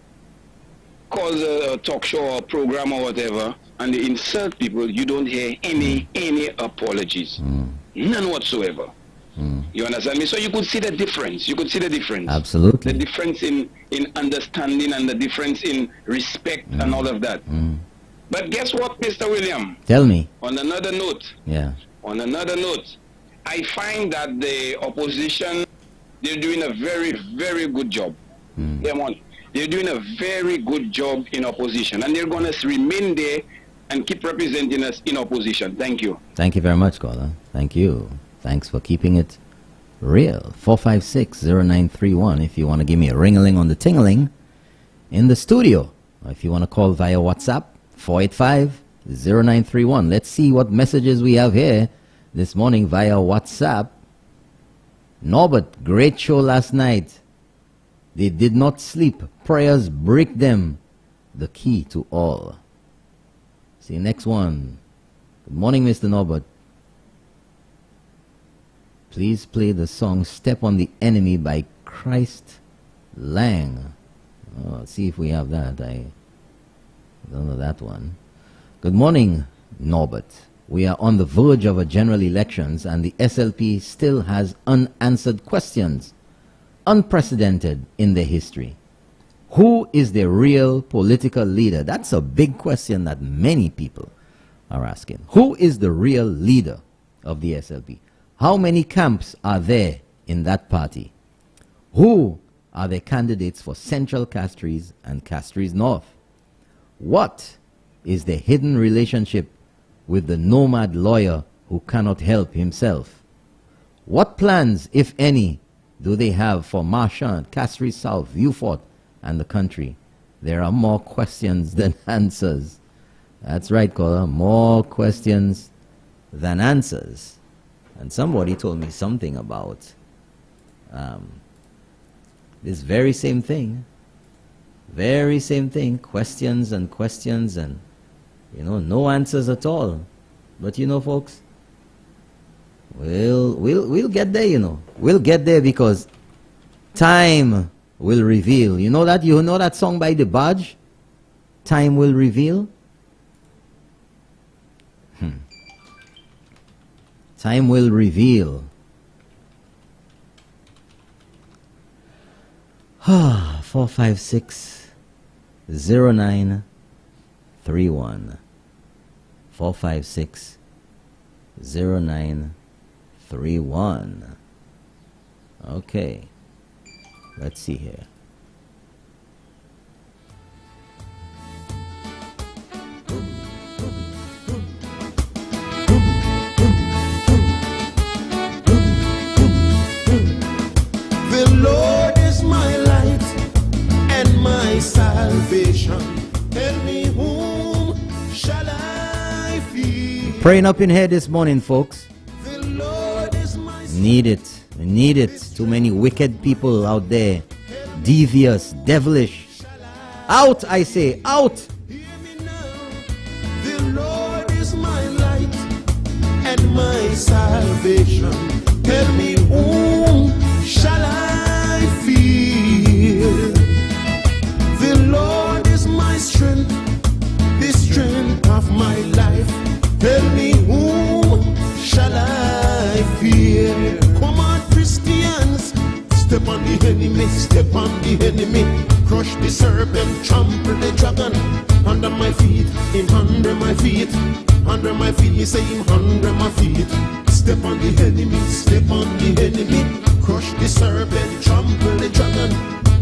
calls a talk show or program or whatever, and they insult people, you don't hear any apologies. None whatsoever. You understand me? So you could see the difference. Absolutely. The difference in understanding and the difference in respect and all of that. But guess what, Mr. William? Tell me. On another note. Yeah. On another note, I find that the opposition, they're doing a very, very good job. They're doing a very good job in opposition, and they're going to remain there and keep representing us in opposition. Thank you. Thank you very much, caller. Thank you. Thanks for keeping it real. 4560931 if you want to give me a ring-a-ling on the ting-a-ling in the studio. Or if you want to call via WhatsApp, 4850931. Let's see what messages we have here this morning via WhatsApp. Norbert, great show last night. They did not sleep. Prayers break them. the key to all. See, next one. Good morning, Mr. Norbert. Please play the song Step on the Enemy by Christ Lang. Oh, let's see if we have that. I don't know that one. Good morning, Norbert. We are on the verge of a general elections and the SLP still has unanswered questions, unprecedented in their history. Who is the real political leader? That's a big question that many people are asking. Who is the real leader of the SLP? How many camps are there in that party? Who are the candidates for Central Castries and Castries North? What is the hidden relationship with the nomad lawyer who cannot help himself? What plans, if any, do they have for Marchand, Castries South, Vieux Fort, and the country? There are more questions than answers. That's right, caller. More questions than answers. And somebody told me something about this very same thing. Very same thing. Questions and questions and, you know, no answers at all. But you know, folks, we'll get there, you know. We'll get there because time will reveal. You know that? You know that song by The Badge? Time will reveal? Time will reveal. 456-0931. 456-0931. Okay. Let's see here. The Lord is my light and my salvation. Tell me whom shall I fear? Praying up in here this morning, folks. The Lord is my Need it. We need it. Too many wicked people out there. Devious, devilish. Out, I say, out. The Lord is my light and my salvation. Tell me whom shall I fear? The Lord is my strength, the strength of my life. Tell me whom shall I fear? Come on, Christians, step on the enemy, step on the enemy. Crush the serpent, trample the dragon. Under my feet, him under my feet. Under my feet, me say him under my feet. Step on the enemy, step on the enemy. Crush the serpent, trample the dragon.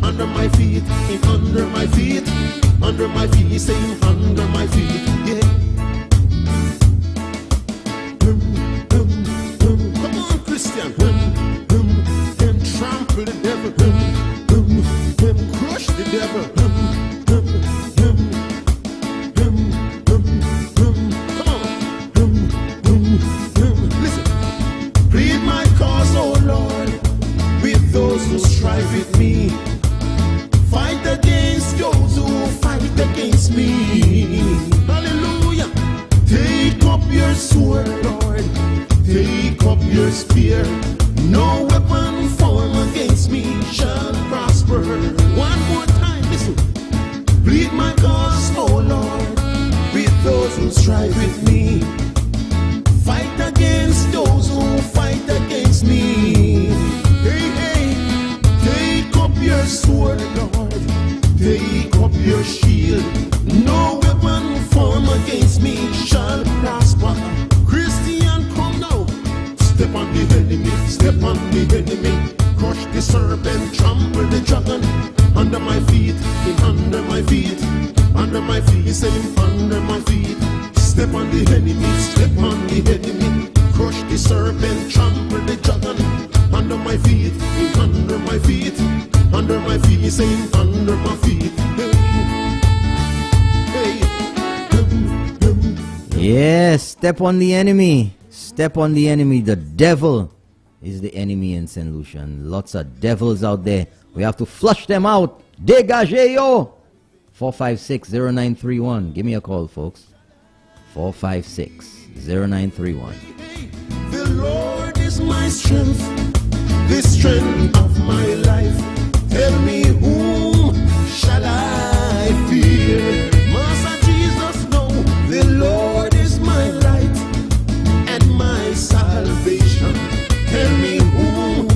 Under my feet, him under my feet. Under my feet, me say him under my feet. Yeah. Come on, Christian. Them trample the devil. Them crush the devil. Plead my cause, oh Lord, with those who strive with me. Fight against those who fight against me. Hallelujah. Take up your sword, Lord. Take up your spear. No weapon formed against me shall prosper. One more time, listen. Plead my cause, oh Lord, with those who strive with me. Fight against those who fight against me. Hey, hey, take up your sword, Lord. Take up your shield. No weapon formed against me shall prosper. Christian, come now. Step on the enemy, step on the enemy. Crush the serpent, trample the dragon. Under my feet, him under my feet. Under my feet, say him under my feet. Step on the enemy, step on the enemy. Crush the serpent, trample the dragon. Under my feet, him under my feet. Under my feet, say him under my feet. Hey, hey. Yes, step on the enemy. Step on the enemy. The devil is the enemy in St. Lucian. Lots of devils out there. We have to flush them out. Dégagez yo. 456-0931. Give me a call, folks. 456-0931. The Lord is my strength, the strength of my life. Tell me whom shall I fear? Master Jesus, no, the Lord is my light and my salvation. Tell me whom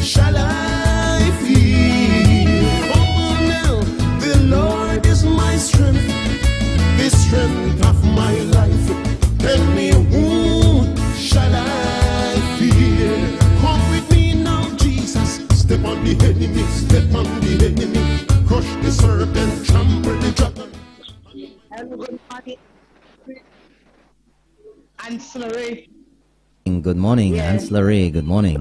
shall I fear? Come on now, the Lord is my strength, the strength of my life. Tell me whom shall I fear? Come with me now, Jesus. Step on the enemy, step on the enemy. Crush the serpent, trample the dragon. Hello, good morning. Ancillary. Good morning, Yes. Ancillary. Good morning.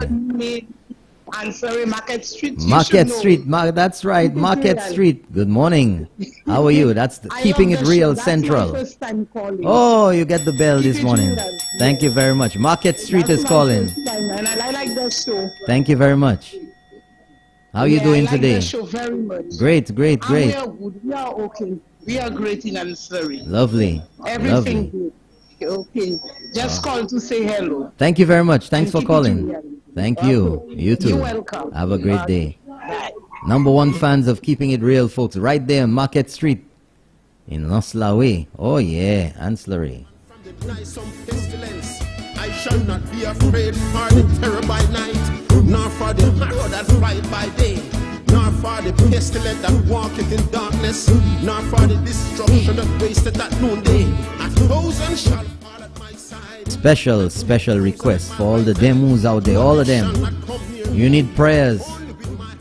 Ancillary Market Street. You Market should know. Street. That's right. Market Real. Street. Good morning. How are you? That's I Keeping love It the Real show. That's Central. my first time calling. Oh, you get the bell this Keep it morning. real. Thank you very much. Market Street That's is my calling. first time, and I like the show. Thank you very much. How are you doing I like today? the show very much. Great, great, And great. we are good. We are okay. We are great in Ancillary. Lovely. Everything Lovely. good. Okay. Just call to say hello. Thank you very much. Thanks for keep it calling. real. Thank you. You too. You're welcome. Have a great day. Bye. Number one fans of Keeping It Real, folks, right there on Market Street in Noslawe. Oh yeah, Ancillary. Some pestilence. I shall not be afraid for the terror by night, nor for the arrow that flies by day, nor for the pestilence that walketh in darkness, nor for the destruction that wasteth at noonday. 1,000 shall fall at my side. Special request for all the demos out there, all of them. You need prayers.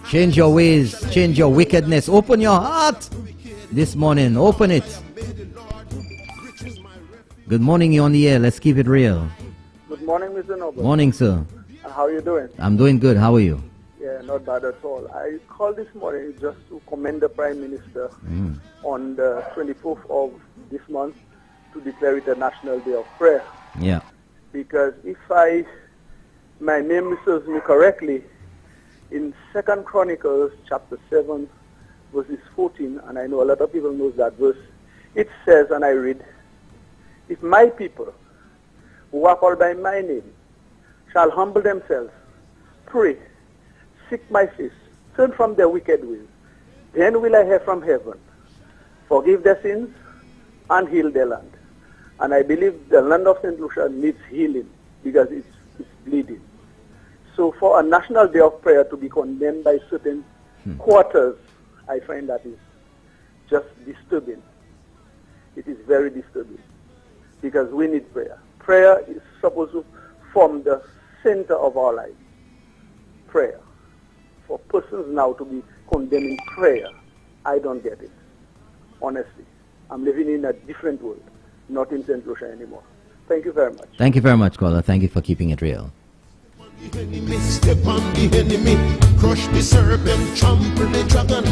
Change your ways, change your wickedness. Open your heart this morning. Open it. Good morning, you're on the air. Let's keep it real. Good morning, Mr. Noble. Morning, sir. How are you doing? I'm doing good. How are you? Yeah, not bad at all. I called this morning just to commend the Prime Minister on the 24th of this month to declare it a National Day of Prayer. Yeah. Because if my memory serves me correctly, in 2nd Chronicles chapter 7, verses 14, and I know a lot of people know that verse, it says, and I read, if my people who are called by my name shall humble themselves, pray, seek my face, turn from their wicked ways, then will I hear from heaven, forgive their sins, and heal their land. And I believe the land of St. Lucia needs healing because it's bleeding. So for a National Day of Prayer to be condemned by certain quarters, I find that is just disturbing. It is very disturbing because we need prayer. Prayer is supposed to form the center of our life. Prayer. For persons now to be condemning prayer, I don't get it. Honestly. I'm living in a different world, not in St. Lucia anymore. Thank you very much. Thank you very much, caller. Thank you for keeping it real. Enemy, step on the enemy, crush the serpent, trample the dragon.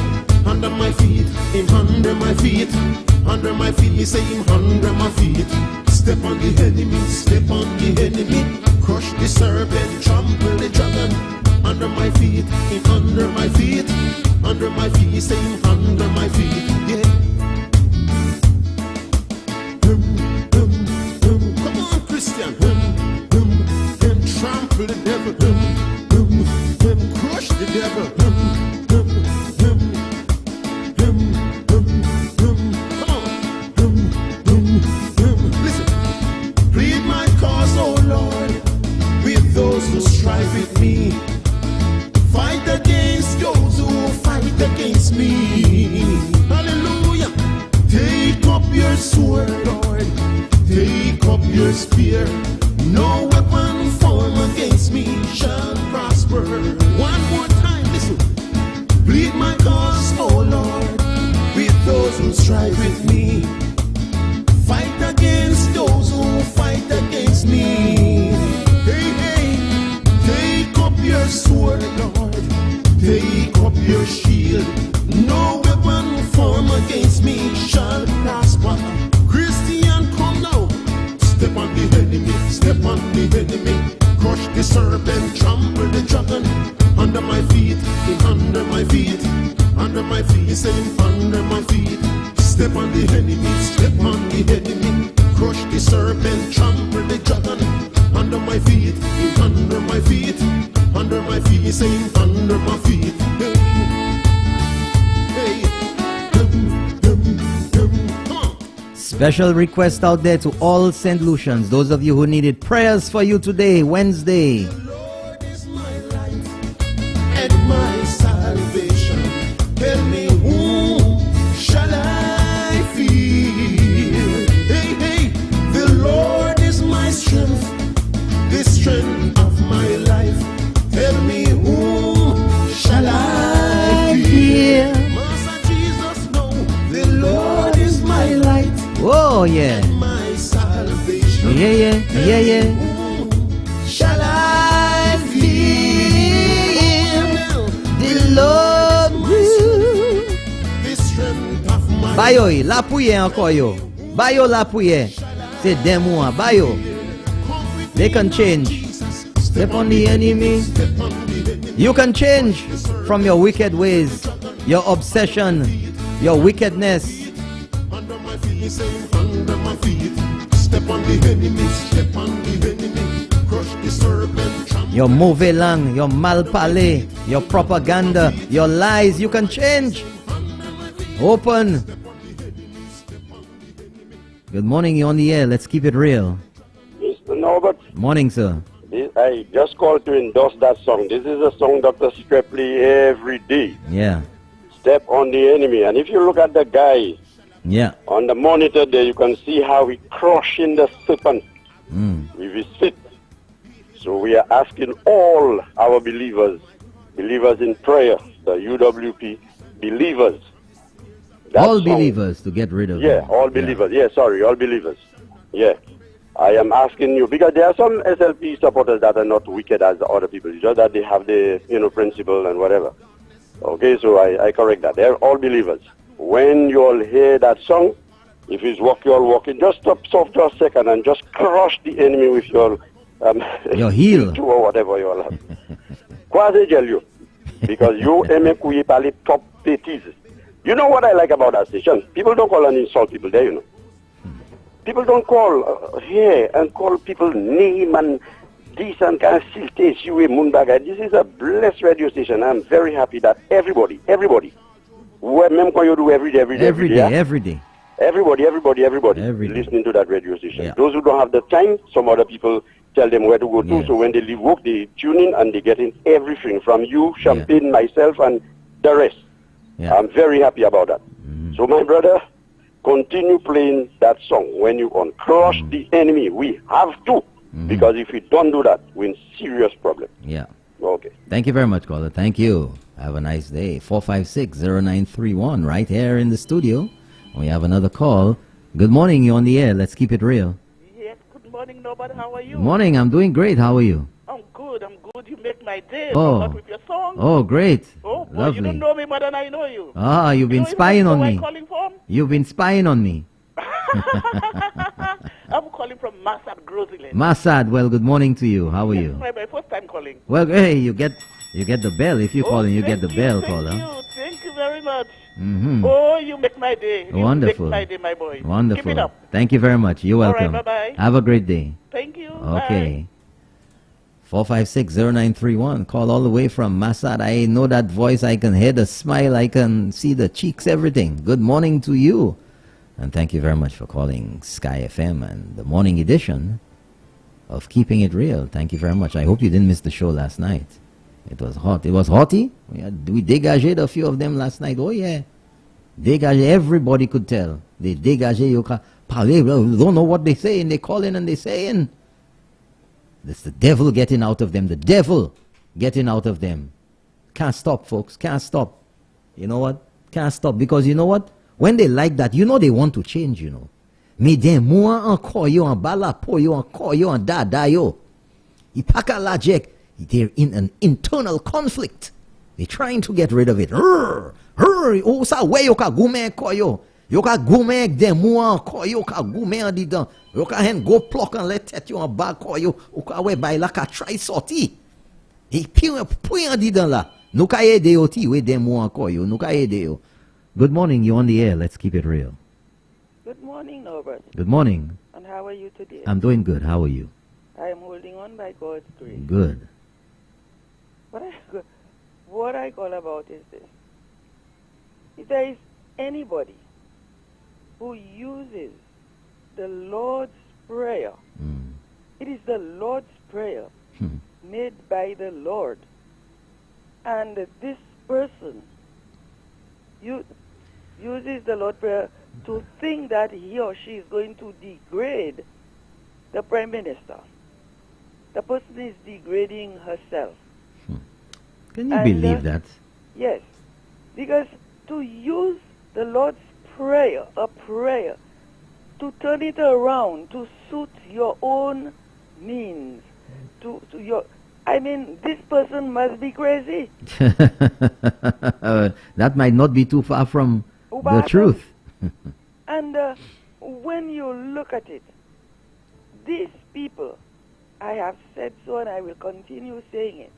Under my feet, him under my feet, me say him under my feet. Step on the enemy, step on the enemy, crush the serpent, trample the dragon. Under my feet, him under my feet, me say him under my feet. Yeah. Come on, Christian. Trample the devil, crush the devil. Come on. Listen. Plead my cause, oh Lord, with those who strive with me. Fight against those who fight against me. Hallelujah. Take up your sword, Lord. Take up your spear. No weapon formed against me shall prosper. One more time, listen. Plead my cause, oh Lord, with those who strive with me. Fight against those who fight against me. Hey, hey, take up your sword, Lord. Take up your shield. No weapon formed against me shall prosper. Christian, come now. Step on the enemy, step on the enemy. Crush the serpent, trample the dragon. Under my feet, him under my feet. Under my feet, say him under my feet. Step on the enemy, step on the enemy. Crush the serpent, trample the dragon. Under my feet, under my feet, under my feet, saying under my feet. Hey, hey, come on. Special request out there to all St. Lucians, those of you who needed prayers for you today, Wednesday. And my salvation, tell me whom shall I fear? Hey, hey, the Lord is my strength, the strength of my life. Tell me whom shall I fear? Master Jesus, no, the Lord is my light. Oh, yeah. And my salvation. Yeah. Whom shall I fear? The Lord will. The strength of my Bayo, la pouye encore yo. Bayo la pouye. C'est demo, bayo. They can change. Step on the enemy. You can change from your wicked ways, your obsession, your wickedness. under my feet, saying under my feet. Step on the enemy, step on the enemy. Crush the serpent, trample. Your mauvais langue, your mal parler, your propaganda, your lies, you can change. Open. Good morning, you're on the air. Let's keep it real. Mr. Norbert, Morning, sir. I just called to endorse that song. This is a song Dr. Strep play every day. Yeah. Step on the enemy. And if you look at the guy Yeah. on the monitor there, you can see how he crushing the serpent with his feet. So we are asking all our believers in prayer, the UWP believers. that All song- believers to get rid of Yeah, them. all believers. Yeah, sorry, all believers. Yeah. I am asking you, because there are some SLP supporters that are not wicked as the other people, just that they have the, principle and whatever. Okay, so I correct that. They're all believers. When you all hear that song, if it's walk, you all walking, just stop for a second and just crush the enemy with your Your heel. or whatever you all have. Quasi tell you, because you aime couiller par les propres bêtises. You know what I like about that station? People don't call and insult people there, People don't call here and call people name and this and can still taste you a moonbagger. This is a blessed radio station. I'm very happy that everybody, même quand you do every day, Every day, every day. everybody listening to that radio station. Yeah. Those who don't have the time, some other people tell them where to go to. So when they leave work, they tune in and they get in everything from you, Champagne, myself, and the rest. Yeah. I'm very happy about that. So my brother, continue playing that song when you crush the enemy. We have to, because if we don't do that, we're in serious problem. Yeah. Okay. Thank you very much, caller. Thank you. Have a nice day. 456-0931 right here in the studio. We have another call. Good morning. You're on the air. Let's keep it real. Yes, good morning, Nobody. How are you? Morning. I'm doing great. How are you? I'm good. You make my day. Oh. Not with your song. Oh, great. Oh, boy, Lovely. you don't know me more than I know you. Ah, you've been You know spying on where me. I'm calling from? You've been spying on me. I'm calling from Massad, Groseland. Masad, well, good morning to you. How are you? My first time calling. Well, hey, you get the bell. If you call in, you get the bell, caller. Thank you very much. Mm-hmm. Oh, you make my day. You Wonderful. make my day, my boy. Wonderful. Keep it up. Thank you very much. You're All right, welcome. bye-bye. Have a great day. Thank you. Okay. 456-0931. Call all the way from Masad. I know that voice. I can hear the smile. I can see the cheeks, everything. Good morning to you. And thank you very much for calling Sky FM and the morning edition of Keeping It Real. Thank you very much. I hope you didn't miss the show last night. It was hot. It was hotty. We dégaged a few of them last night. Oh, yeah. Dégaged. Everybody could tell. They dégaged. You can parler. Don't know what they saying. They calling and they saying. It's the devil getting out of them. The devil getting out of them. Can't stop, folks. Can't stop. You know what? Can't stop. Because you know what? When they like that, they want to change, Mais den moi encore yo en bala po yo encore yo en dada yo. Ipaka lajek. They're in an internal conflict. They're trying to get rid of it. Oh, sa we yo ka gume ko yo. Yo ka gume den moi encore yo ka gume en didan. Yo ka hen go pluck and let tête yo en bas ko yo. Ou ka we bay la ka try sorti. Et puis en didan la. Nou ka ede yo ti we den moi encore yo. Nou ka ede yo. Good morning, you're on the air. Let's keep it real. Good morning, Norbert. Good morning. And how are you today? I'm doing good. How are you? I am holding on by God's grace. Good. What I call about is this. If there is anybody who uses the Lord's Prayer, it is the Lord's Prayer made by the Lord. And this person uses the Lord's Prayer to think that he or she is going to degrade the Prime Minister. The person is degrading herself. Can you believe that? Yes. Because to use the Lord's Prayer, a prayer, to turn it around, to suit your own means, this person must be crazy. That might not be too far from the truth. And when you look at it, these people, I have said so and I will continue saying it,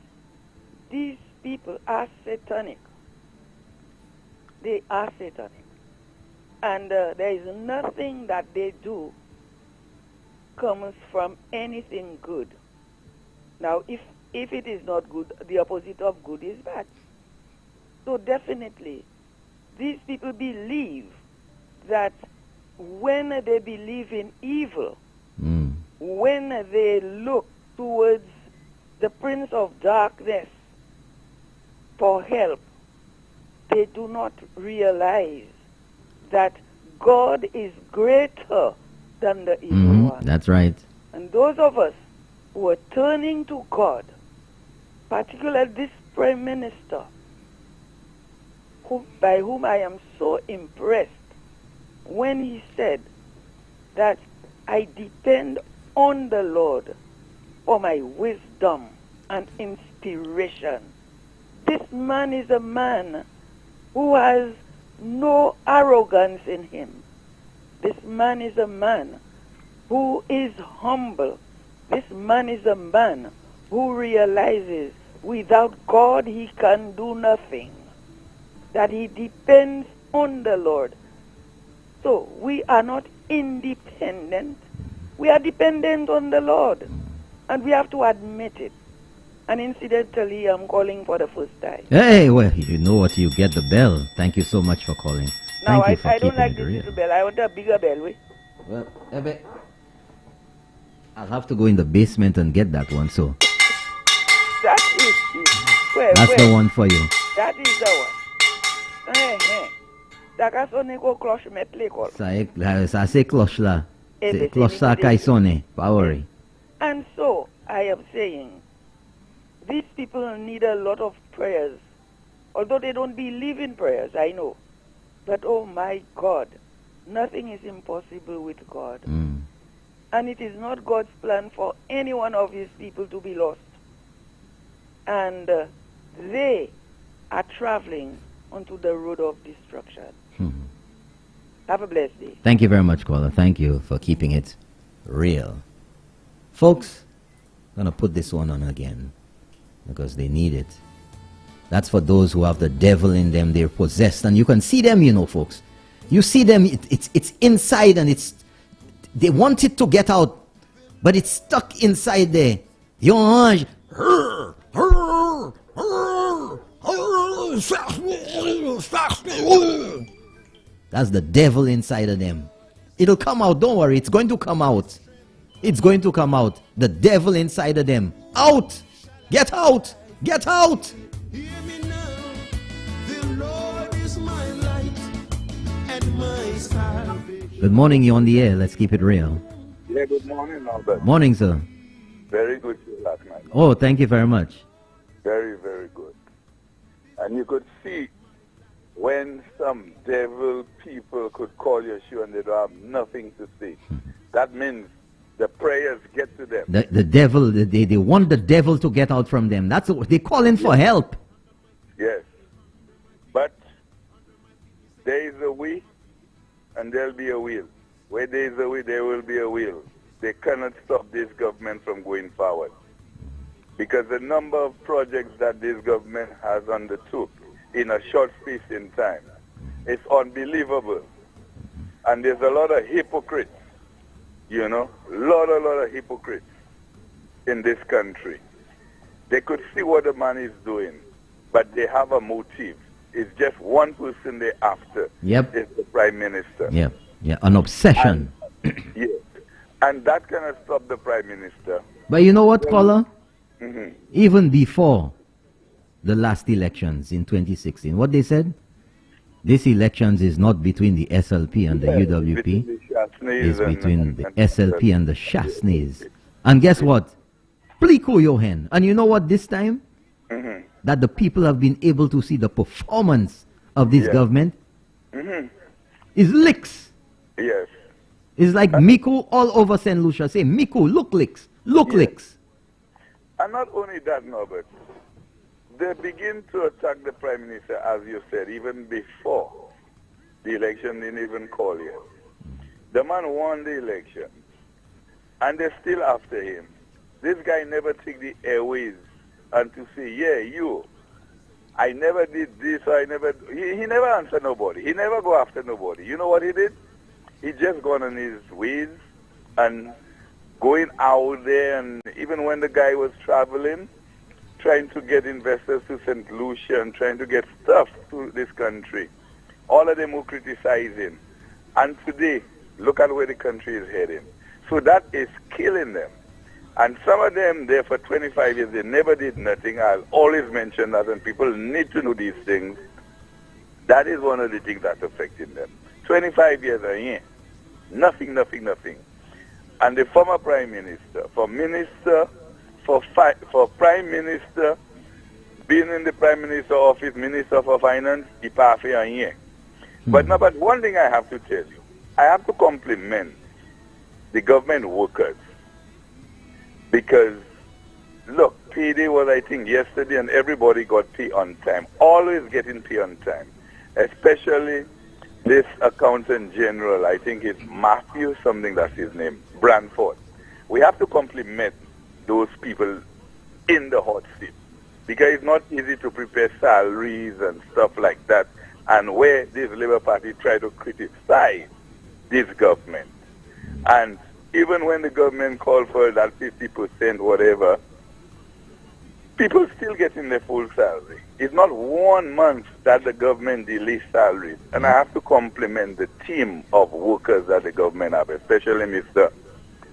these people are satanic. They are satanic. And there is nothing that they do comes from anything good. Now, if it is not good, the opposite of good is bad. So definitely, these people believe that when they believe in evil, when they look towards the Prince of Darkness for help, they do not realize that God is greater than the evil one. That's right. And those of us who are turning to God, particularly this Prime Minister, by whom I am so impressed, when he said that I depend on the Lord for my wisdom and inspiration. This man is a man who has no arrogance in him. This man is a man who is humble. This man is a man who realizes without God he can do nothing, that he depends on the Lord. So we are not independent. We are dependent on the Lord. And we have to admit it. And incidentally, I'm calling for the first time. Hey, well, you know what? You get the bell. Thank you so much for calling. Now, Thank you for I don't keeping like it this real. little bell. I want a bigger bell. Wait. Well, Ebe, I'll have to go in the basement and get that one, so That is it. that's the one for you. That is the one. Taka sonne ko cloche me play call. Ça c'est cloche là. C'est cloche ça qui sonne. Pas worry. And so, I am saying, these people need a lot of prayers. Although they don't believe in prayers, I know. But oh my God, nothing is impossible with God. And it is not God's plan for any one of his people to be lost. And they are traveling onto the road of destruction. Have a blessed day. Thank you very much, caller. Thank you for keeping it real. Folks, I'm going to put this one on again because they need it. That's for those who have the devil in them. They're possessed. And you can see them, you know, folks. You see them, it's inside and they want it to get out, but it's stuck inside there. That's the devil inside of them. It'll come out. Don't worry. It's going to come out. It's going to come out. The devil inside of them. Out! Get out! Get out! Good morning. You're on the air. Let's keep it real. Yeah, good morning, Albert. Morning, sir. Very good show last night. Oh, thank you very much. Very, very good. And you could see when some devil people could call your show and they don't have nothing to say. That means the prayers get to them. The devil, they want the devil to get out from them. That's what they're calling for help. Yes. But there is a way and there'll be a will. Where there is a way, there will be a will. They cannot stop this government from going forward. Because the number of projects that this government has undertook in a short space in time is unbelievable. And there's a lot of hypocrites, you know, lot of hypocrites in this country. They could see what the man is doing, but they have a motive. It's just one person they're after. Yep. It's the Prime Minister. Yeah, an obsession. Yes. And that cannot stop the Prime Minister. But you know what, caller? Mhm. Even before the last elections in 2016, what they said? This elections is not between the SLP and the UWP. It's between the SLP and the Shasneys. And guess what? Pliko Yohen. And you know what this time? Mhm. That the people have been able to see the performance of this government Mhm. is licks. Yes. It's like Miku all over St. Lucia. Say, Miku, look licks. Look licks. And not only that, Norbert, they begin to attack the Prime Minister, as you said, even before the election didn't even call yet. The man won the election, and they're still after him. This guy never took the airways and to say, yeah, you, I never did this, or I never, he never answered nobody. He never go after nobody. You know what he did? He just gone on his ways and going out there, and even when the guy was traveling, trying to get investors to St. Lucia and trying to get stuff to this country. All of them were criticizing. And today, look at where the country is heading. So that is killing them. And some of them there for 25 years, they never did nothing. I'll always mention that, and people need to know these things. That is one of the things that's affecting them. 25 years a year. Nothing. And the former Prime Minister, for Prime Minister, being in the Prime Minister office, Minister for Finance, he passed a year. But one thing I have to tell you, I have to compliment the government workers. Because, look, payday was, I think, yesterday, and everybody got pay on time. Always getting pay on time. Especially this accountant general, I think it's Matthew, something that's his name, Branford. We have to compliment those people in the hot seat. Because it's not easy to prepare salaries and stuff like that. And where this Labour Party try to criticize this government. And even when the government called for that 50% whatever, people still getting their full salary. It's not 1 month that the government delays salaries. And I have to compliment the team of workers that the government have, especially Mr.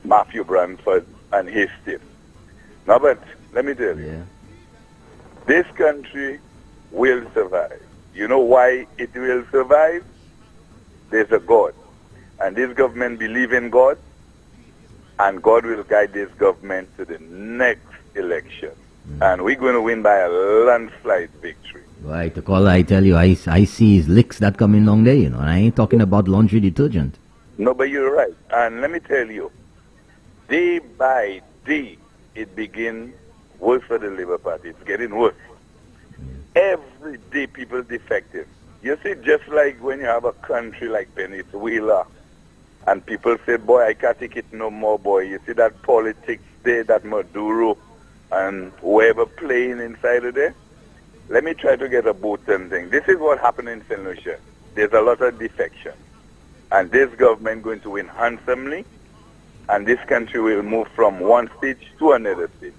Matthew Branford and his team. Now, but let me tell you, this country will survive. You know why it will survive? There's a God. And this government believes in God. And God will guide this government to the next election. And we're going to win by a landslide victory. Right, the caller, I tell you, I see his licks that coming along there, you know, and I ain't talking about laundry detergent. No, but you're right. And let me tell you, day by day, it begins worse for the Labour Party. It's getting worse. Every day people defective. You see, just like when you have a country like Venezuela, and people say, boy, I can't take it no more, boy. You see that politics there, that Maduro and whoever playing inside of there? Let me try to get a boat and thing. This is what happened in St. Lucia. There's a lot of defection. And this government going to win handsomely, and this country will move from one stage to another stage.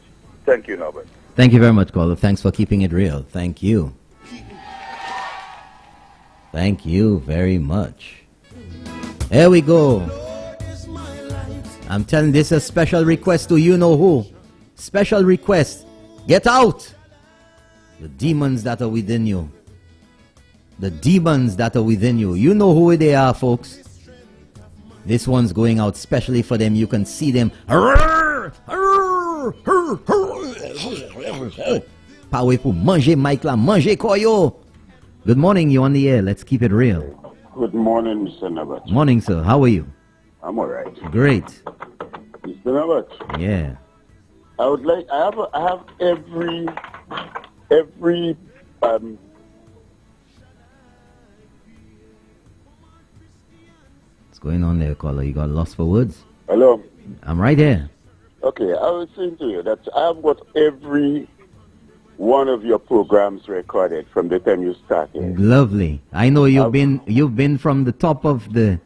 Thank you, Norbert. Thank you very much, caller. Thanks for keeping it real. Thank you. Thank you very much. Here we go. I'm telling this a special request to you know who. Special request. Get out. The demons that are within you. The demons that are within you. You know who they are, folks. This one's going out specially for them. You can see them. Power pour manger Mike la, manger koyo. Good morning, you on the air. Let's keep it real. Good morning, Mr. Nabat. Morning, sir. How are you? I'm all right. Great. Mr. Nabat. Yeah. I would like. I have every. What's going on there, caller? You got lost for words? Hello. I'm right here. Okay, I was saying to you that I have got every one of your programs recorded from the time you started. Lovely. I know you've been from the top of the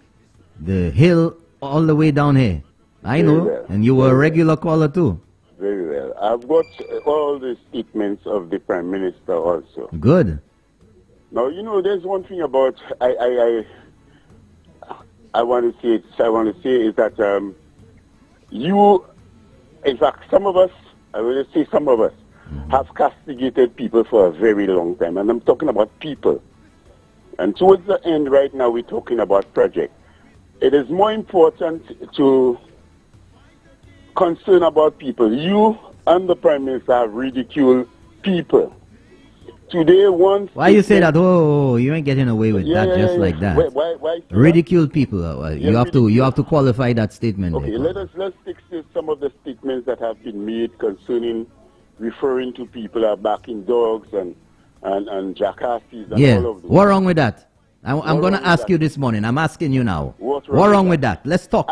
The hill all the way down here. I know. Very well. And you were a regular caller too. Very well. I've got all the statements of the Prime Minister also. Good. Now, you know, there's one thing about I want to say is that you, in fact, some of us, I will say some of us, have castigated people for a very long time, and I'm talking about people. And towards the end right now, we're talking about project. It is more important to concern about people. You and the Prime Minister have ridiculed people. Today, once... Why you say that? Oh, you ain't getting away with that just like that. Why ridicule people. You have to qualify that statement. Okay, there. let's stick to some of the statements that have been made concerning referring to people as backing dogs and jackasses and Yeah. all of those. What's wrong with that? I'm going to ask you this morning. I'm asking you now. What's What's wrong with that? Let's talk.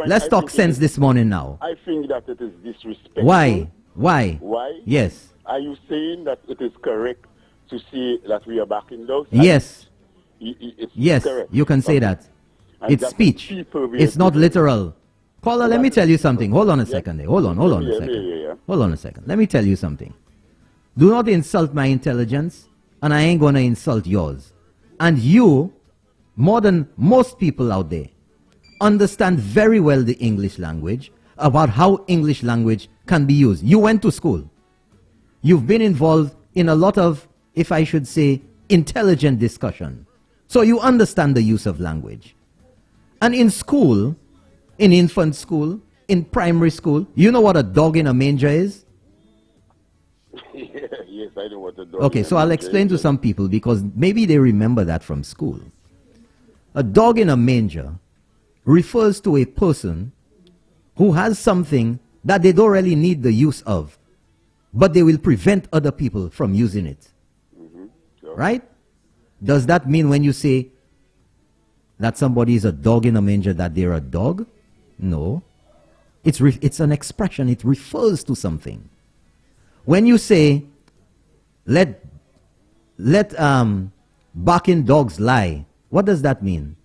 Let's talk sense this morning now. I think that it is disrespectful. Why? Why? Why? Yes. Are you saying that it is correct to say that we are backing dogs? Yes. It's Yes, correct. you can say that. And It's that speech. people will It's not do- literal. Caller, let me tell you something. Hold on a second there. Hold on a Yeah, second. yeah. Hold on a second. Let me tell you something. Do not insult my intelligence, and I ain't going to insult yours. And you, more than most people out there, understand very well the English language, about how English language can be used. You went to school. You've been involved in a lot of, if I should say, intelligent discussion. So you understand the use of language. And in school, in infant school, in primary school, you know what a dog in a manger is? Yes, I know what the dog Okay, is. so I'll explain to some people because maybe they remember that from school. A dog in a manger refers to a person who has something that they don't really need the use of, but they will prevent other people from using it. Right? Does that mean when you say that somebody is a dog in a manger that they're a dog? No. It's an expression. It refers to something. When you say, let barking dogs lie, what does that mean?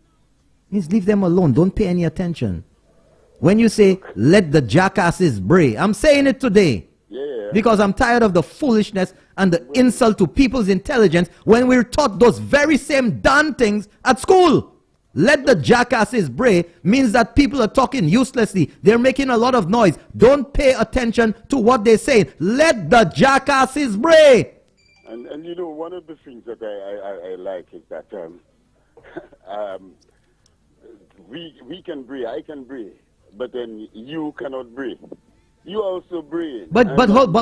It means leave them alone. Don't pay any attention. When you say, let the jackasses bray, I'm saying it today. Because I'm tired of the foolishness and the insult to people's intelligence when we're taught those very same darn things at school. Let the jackasses bray means that people are talking uselessly. They're making a lot of noise. Don't pay attention to what they say. Let the jackasses bray. And you know, one of the things that I like is that we can bray, I can bray, but then you cannot bray. You also bray. But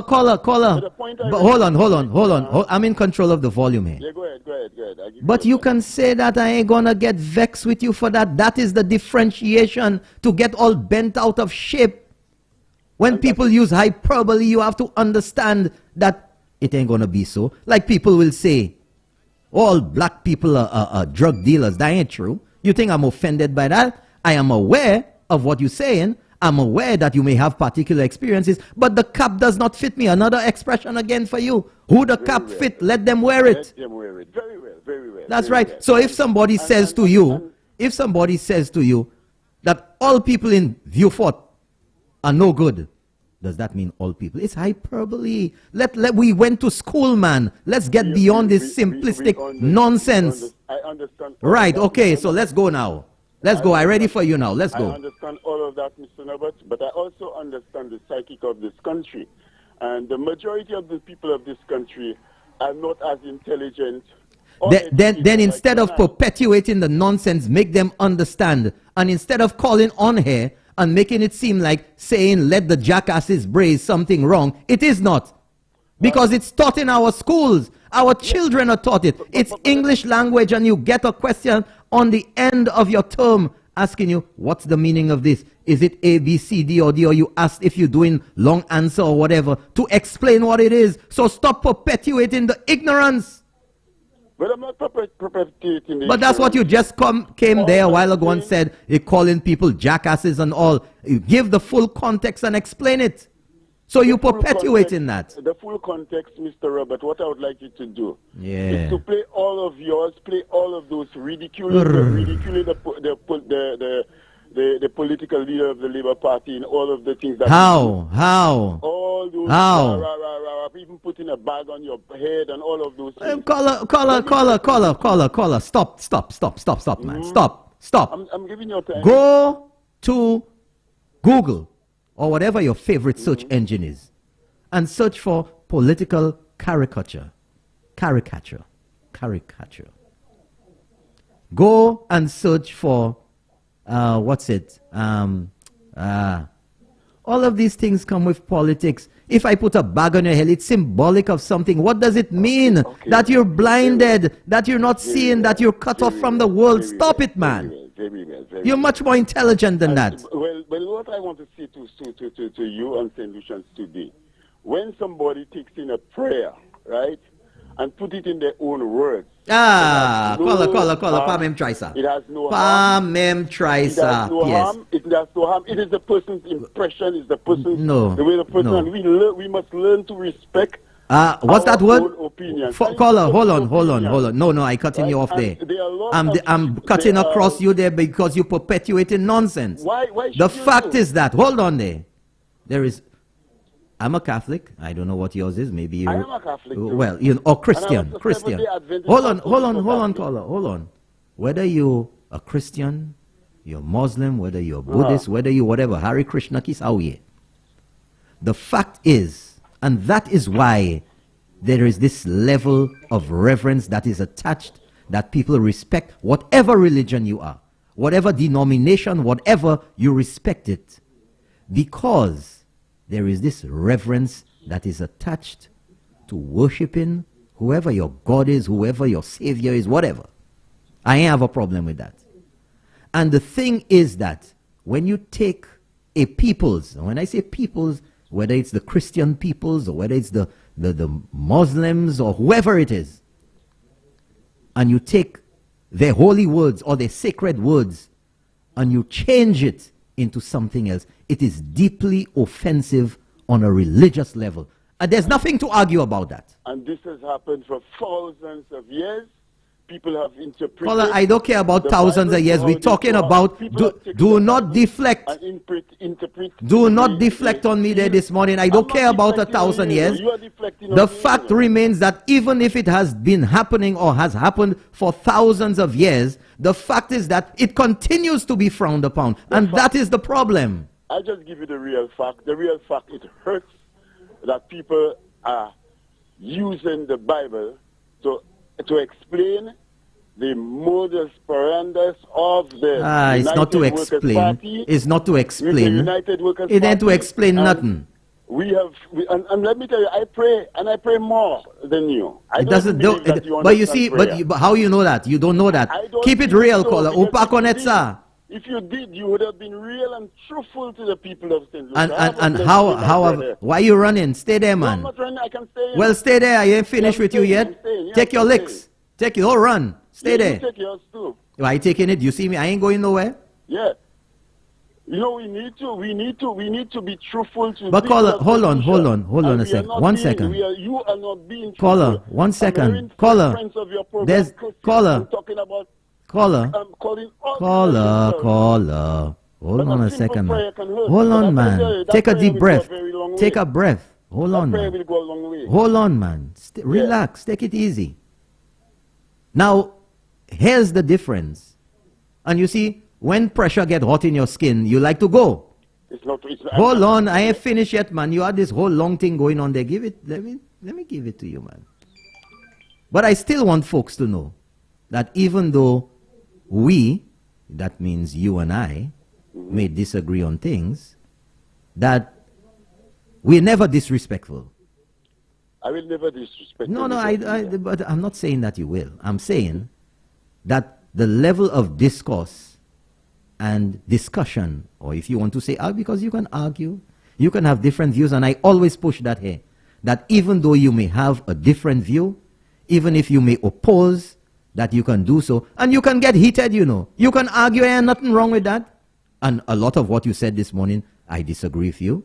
caller. Hold on. I'm in control of the volume here. Yeah, go ahead. But you can say that I ain't gonna get vexed with you for that. That is the differentiation to get all bent out of shape. When people use hyperbole, you have to understand that it ain't gonna be so. Like people will say, all black people are drug dealers. That ain't true. You think I'm offended by that? I am aware of what you're saying. I'm aware that you may have particular experiences, but the cap does not fit me. Another expression again for you. Who the cap fit, let them wear it. Let them wear it. Very well, very well. That's very right. well. So if somebody says to you, that all people in Vieux-Fort are no good, does that mean all people? It's hyperbole. We went to school, man. Let's get beyond this simplistic nonsense. I understand. Right, okay, so let's go now. Let's go. I'm ready for you now. Let's go. I understand all of that, Mr. Norbert, but I also understand the psychic of this country. And the majority of the people of this country are not as intelligent. Then instead of perpetuating the nonsense, make them understand. And instead of calling on here and making it seem like saying let the jackasses bray is something wrong, it is not. Because it's taught in our schools. Our children are taught it. It's English language, and you get a question on the end of your term asking you, what's the meaning of this? Is it A, B, C, D, or D? Or you asked if you're doing long answer or whatever to explain what it is. So stop perpetuating the ignorance. But I'm not perpetuating it. But that's what you just came there a while ago and said, you're calling people jackasses and all. You give the full context and explain it. So you perpetuating that. The full context, Mr. Robert, what I would like you to do Yeah. is to play all of yours, play all of those ridiculing the political leader of the Labour Party and all of the things that How? all those How? even putting a bag on your head and all of those things. Caller. Stop, man. Stop. I'm giving you time. Go to Google or whatever your favorite search engine is and search for political caricature. Go and search for all of these things come with politics. If I put a bag on your head, it's symbolic of something. What does it mean? Okay. That you're blinded, that you're not seeing, that you're cut off from the world. Stop it, man. You're much more intelligent than that. Well, what I want to say to you on St. Lucian's today, when somebody takes in a prayer, right, and put it in their own words. Caller, Pamem Trisa. It has no harm. Pamem Trisa. Yes. It has no harm. It is the person's impression, it's the person's, No. the way the person, No. and we must learn to respect What's that word? opinion. Caller, hold on. No, I cutting you off there. I'm cutting across you there because you perpetuating nonsense. Why The should you fact do? is that, hold on there. I'm a Catholic. I don't know what yours is. Maybe you. I am a Catholic too. Well, or Christian. And I was a Christian. Seventh-day Adventist Hold on, Catholic. caller. Hold on. Whether you a Christian, you're Muslim, whether you're Buddhist, whether you whatever, Hare Krishna Kisawiye. The fact is, and that is why there is this level of reverence that is attached, that people respect whatever religion you are, whatever denomination, whatever, you respect it. Because there is this reverence that is attached to worshiping whoever your God is, whoever your Savior is, whatever. I ain't have a problem with that. And the thing is that when you take a people's, and when I say people's, whether it's the Christian peoples or whether it's the Muslims or whoever it is, and you take their holy words or their sacred words and you change it into something else, it is deeply offensive on a religious level. And there's nothing to argue about that. And this has happened for thousands of years. People have interpreted. Caller, I don't care about thousands of years. We're talking about, do not deflect. Do not deflect on me there this morning. I don't care about 1,000 years. The fact remains that even if it has been happening or has happened for thousands of years, the fact is that it continues to be frowned upon. And that is the problem. I just give you the real fact. The real fact, it hurts that people are using the Bible to explain the modus operandi of the it's not to explain. Party. It's not to explain. With the United Workers It ain't to Party. explain And nothing. And let me tell you, I pray, and I pray more than you. I It doesn't. believe that you But you understand see, prayer. but how you know that? You don't know that. I don't Keep it think real, so, caller. because Upa konetsa. if you did, you would have been real and truthful to the people of St. Lucia. And why you running? Stay there, No, I'm man. not running. I can stay. Well, stay there. I ain't finished Yeah, with you I'm yet. staying. Yeah, Take I'm your staying. licks. Take it. Don't run. Stay Yeah, there. You take yours too. Why you taking it? You see me? I ain't going nowhere. Yeah. You know, we need to be truthful to. But people caller, of hold St. on Lucia. a And second. we are not One being- second. You are not being Caller, truthful. one I'm second. hearing Caller, friends of your program, there's Christian, caller. I'm talking about. Caller. I'm calling all Caller. Hold But on a a simple second, prayer man. can hurt. Hold But on, I man. tell you, that Take a prayer deep will breath. go a very long Take way. a breath. Hold That on, prayer man. will go a long way. Hold on, man. Relax. Take it easy. Now, here's the difference. And you see, when pressure get hot in your skin, you like to go. It's not. Hold on, I ain't finished yet, man. You had this whole long thing going on there. Let me give it to you, man. But I still want folks to know that even though we, that means you and I, may disagree on things, that we're never disrespectful. I will never disrespect. No, anybody. but I'm not saying that you will. I'm saying that the level of discourse and discussion, or if you want to say, because you can argue, you can have different views, and I always push that here, that even though you may have a different view, even if you may oppose, that you can do so, and you can get heated, you know. You can argue, and nothing wrong with that. And a lot of what you said this morning, I disagree with you.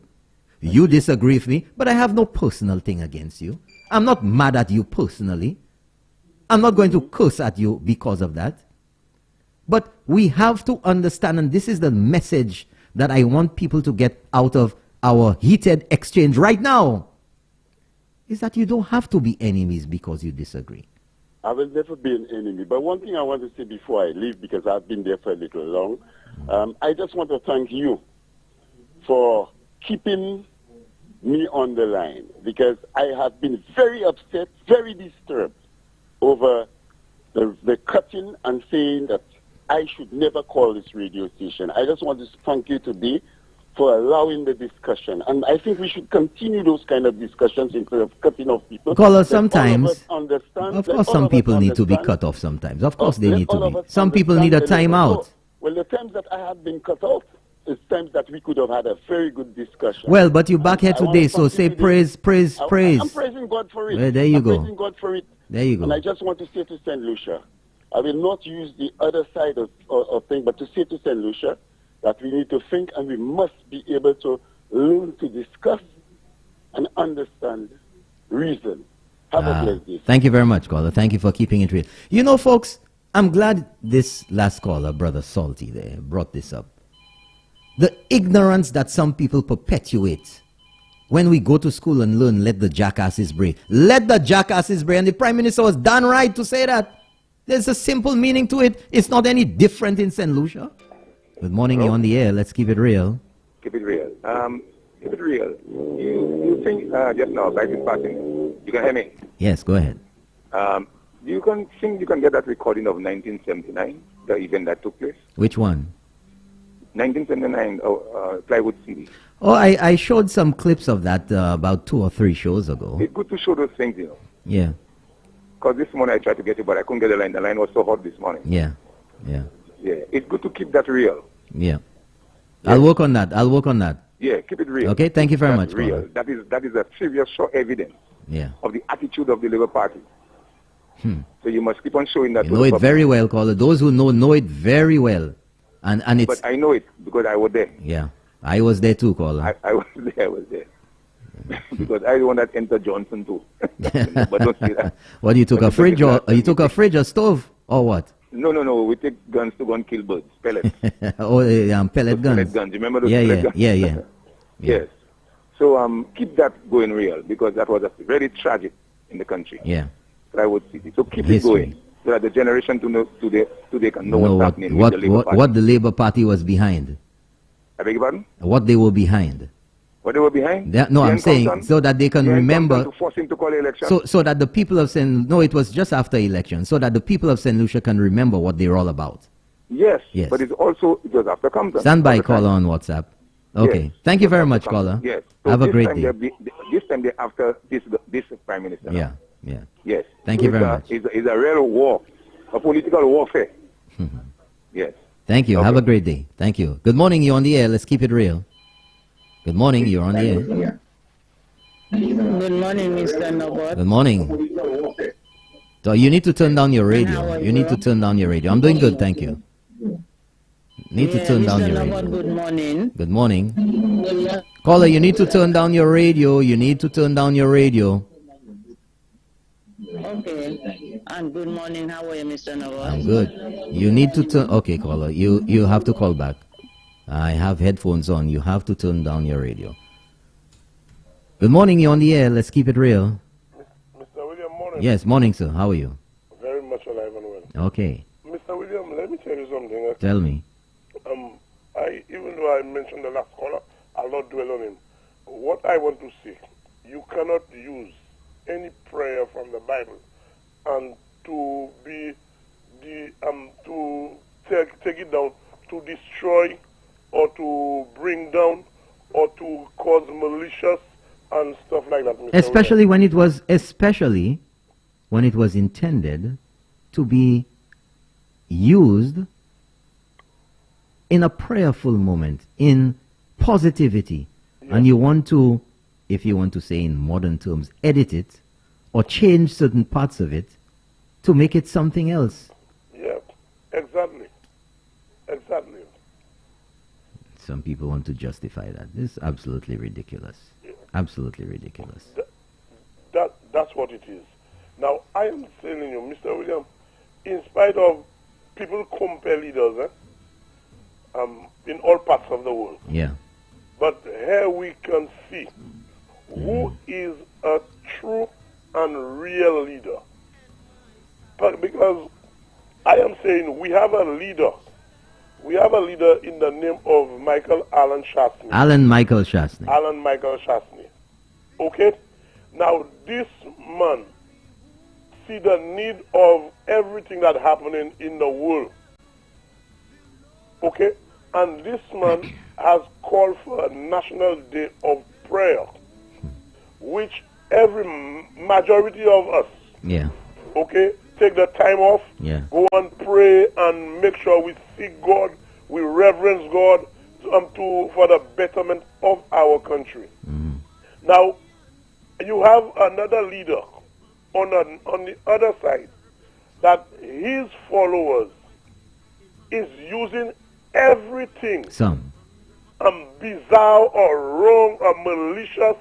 You disagree with me, but I have no personal thing against you. I'm not mad at you personally. I'm not going to curse at you because of that. But we have to understand, and this is the message that I want people to get out of our heated exchange right now, is that you don't have to be enemies because you disagree. I will never be an enemy. But one thing I want to say before I leave, because I've been there for a little long, I just want to thank you for keeping me on the line, because I have been very upset, very disturbed over the cutting and saying that I should never call this radio station. I just want to thank you today for allowing the discussion. And I think we should continue those kind of discussions instead of cutting off people. Caller, sometimes, understand, of course, some people need to be cut off sometimes. Of course, they need to be. Some people need a timeout. Well, the times that I have been cut off, it's times that we could have had a very good discussion. Well, but you're back here today, so say praise, praise, praise. I'm praising God for it. Well, there you go. I'm praising God for it. There you go. And I just want to say to St. Lucia, I will not use the other side of things, but to say to St. Lucia that we need to think and we must be able to learn to discuss and understand reason. Have a blessed day. Thank you very much, caller. Thank you for keeping it real. You know, folks, I'm glad this last caller, Brother Salty there, brought this up. The ignorance that some people perpetuate. When we go to school and learn, let the jackasses bray. Let the jackasses bray. And the Prime Minister was done right to say that. There's a simple meaning to it. It's not any different in St. Lucia. Good morning, you're on the air. Let's keep it real. Keep it real. Keep it real. You think, just now, life is passing. You can hear me? Yes, go ahead. You can think you can get that recording of 1979, the event that took place? Which one? 1979, Plywood City. Oh, I showed some clips of that about 2 or 3 shows ago. It's good to show those things, you know. Yeah. Because this morning I tried to get it, but I couldn't get the line. The line was so hot this morning. Yeah. Yeah. Yeah. It's good to keep that real. Yeah. I'll work on that. I'll work on that. Yeah, keep it real. Okay, thank you very much. Real. Caller. That is a trivial show evidence of the attitude of the Labour Party. So you must keep on showing that. You know it very well, caller. Those who know it very well. And it's. But I know it because I was there. Yeah. I was there too, caller. I was there. Because I the one that entered Johnson too. But don't say that. What, you took a fridge or stove or what? No. We take guns to go and kill birds. Pellets. Pellet guns. Pellet guns. You remember those pellet guns? Yeah. Yes. So keep that going real, because that was very tragic in the country. Yeah. Plywood City. So keep it going, so that the generation today can know what's happening with the Labour Party. What the Labour Party was behind. I beg your pardon? What they were behind. What they were behind? I'm saying so that they can remember. To force him to call election. So that the people of it was just after election, so that the people of St. Lucia can remember what they're all about. Yes. But it was after Compton. Stand by, caller on WhatsApp. Okay. Yes. Thank you very much, caller. Yes. So have a great day. This time they after this Prime Minister. Yeah. Yes. Thank you very much. It's a real war, a political warfare. Yes. Thank you. Okay. Have a great day. Thank you. Good morning. You're on the air. Let's keep it real. Good morning. You're on the air. Good morning, Mr. Nobot. Good morning. So you need to turn down your radio. You need to turn down your radio. I'm doing good. Thank you. Need to turn down your radio. Good morning. Good morning. Caller, you need to turn down your radio. You need to turn down your radio. Okay. And good morning. How are you, Mr. Nobot? I'm good. You need to turn. Okay, caller. You have to call back. I have headphones on. You have to turn down your radio. Good morning. You're on the air. Let's keep it real. Mr. William, morning. Yes, morning, sir. How are you? Very much alive and well. Okay. Mr. William, let me tell you something. Tell me. Even though I mentioned the last caller, I'll not dwell on him. What I want to say, you cannot use any prayer from the Bible and to be to take it down to destroy or to bring down or to cause malicious and stuff like that. Mr. Especially when it was intended to be used in a prayerful moment, in positivity, and you want to, if you want to say in modern terms, edit it or change certain parts of it to make it something else. Yeah, exactly. Some people want to justify that. This is absolutely ridiculous. Absolutely ridiculous. That's what it is. Now, I am telling you, Mr. William, in spite of people compare leaders in all parts of the world, Yeah. but here we can see who is a true and real leader. But because I am saying we have a leader. We have a leader in the name of Michael Allen Chastney. Alan Michael Chastney. Alan Michael Chastney. Okay? Now, this man see the need of everything that's happening in the world. Okay? And this man has called for a National Day of Prayer, which every majority of us, Yeah. okay, take the time off, Yeah. go and pray and make sure we seek God, we reverence God for the betterment of our country. Now, you have another leader on the other side that his followers is using everything bizarre or wrong or malicious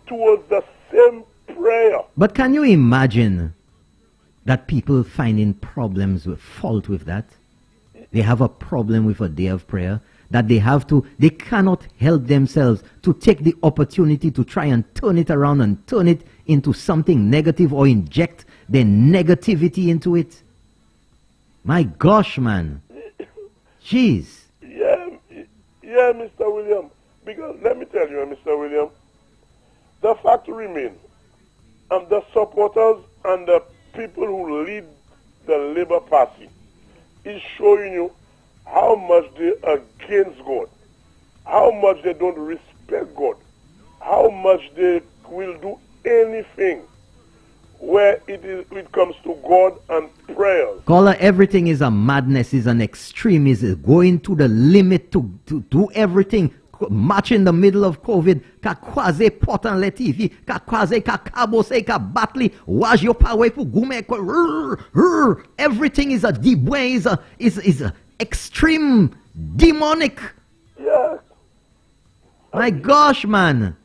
towards the same prayer. But can you imagine that people finding problems with fault with that? They have a problem with a day of prayer that they cannot help themselves to take the opportunity to try and turn it around and turn it into something negative or inject their negativity into it. My gosh, man. Jeez. Yeah, Mr. William. Because let me tell you, Mr. William, the fact remains, the supporters and the people who lead the Labour Party is showing you how much they are against God, how much they don't respect God, how much they will do anything where it comes to God and prayers. Caller, everything is a madness, is an extreme, is going to the limit to do everything. Match in the middle of COVID, ka kwaze potan le TV, ka kwaze ka kabose ka batli, waj yo pawe pu gume ko, everything is a deep way, is a extreme, demonic. Yeah. My gosh, man.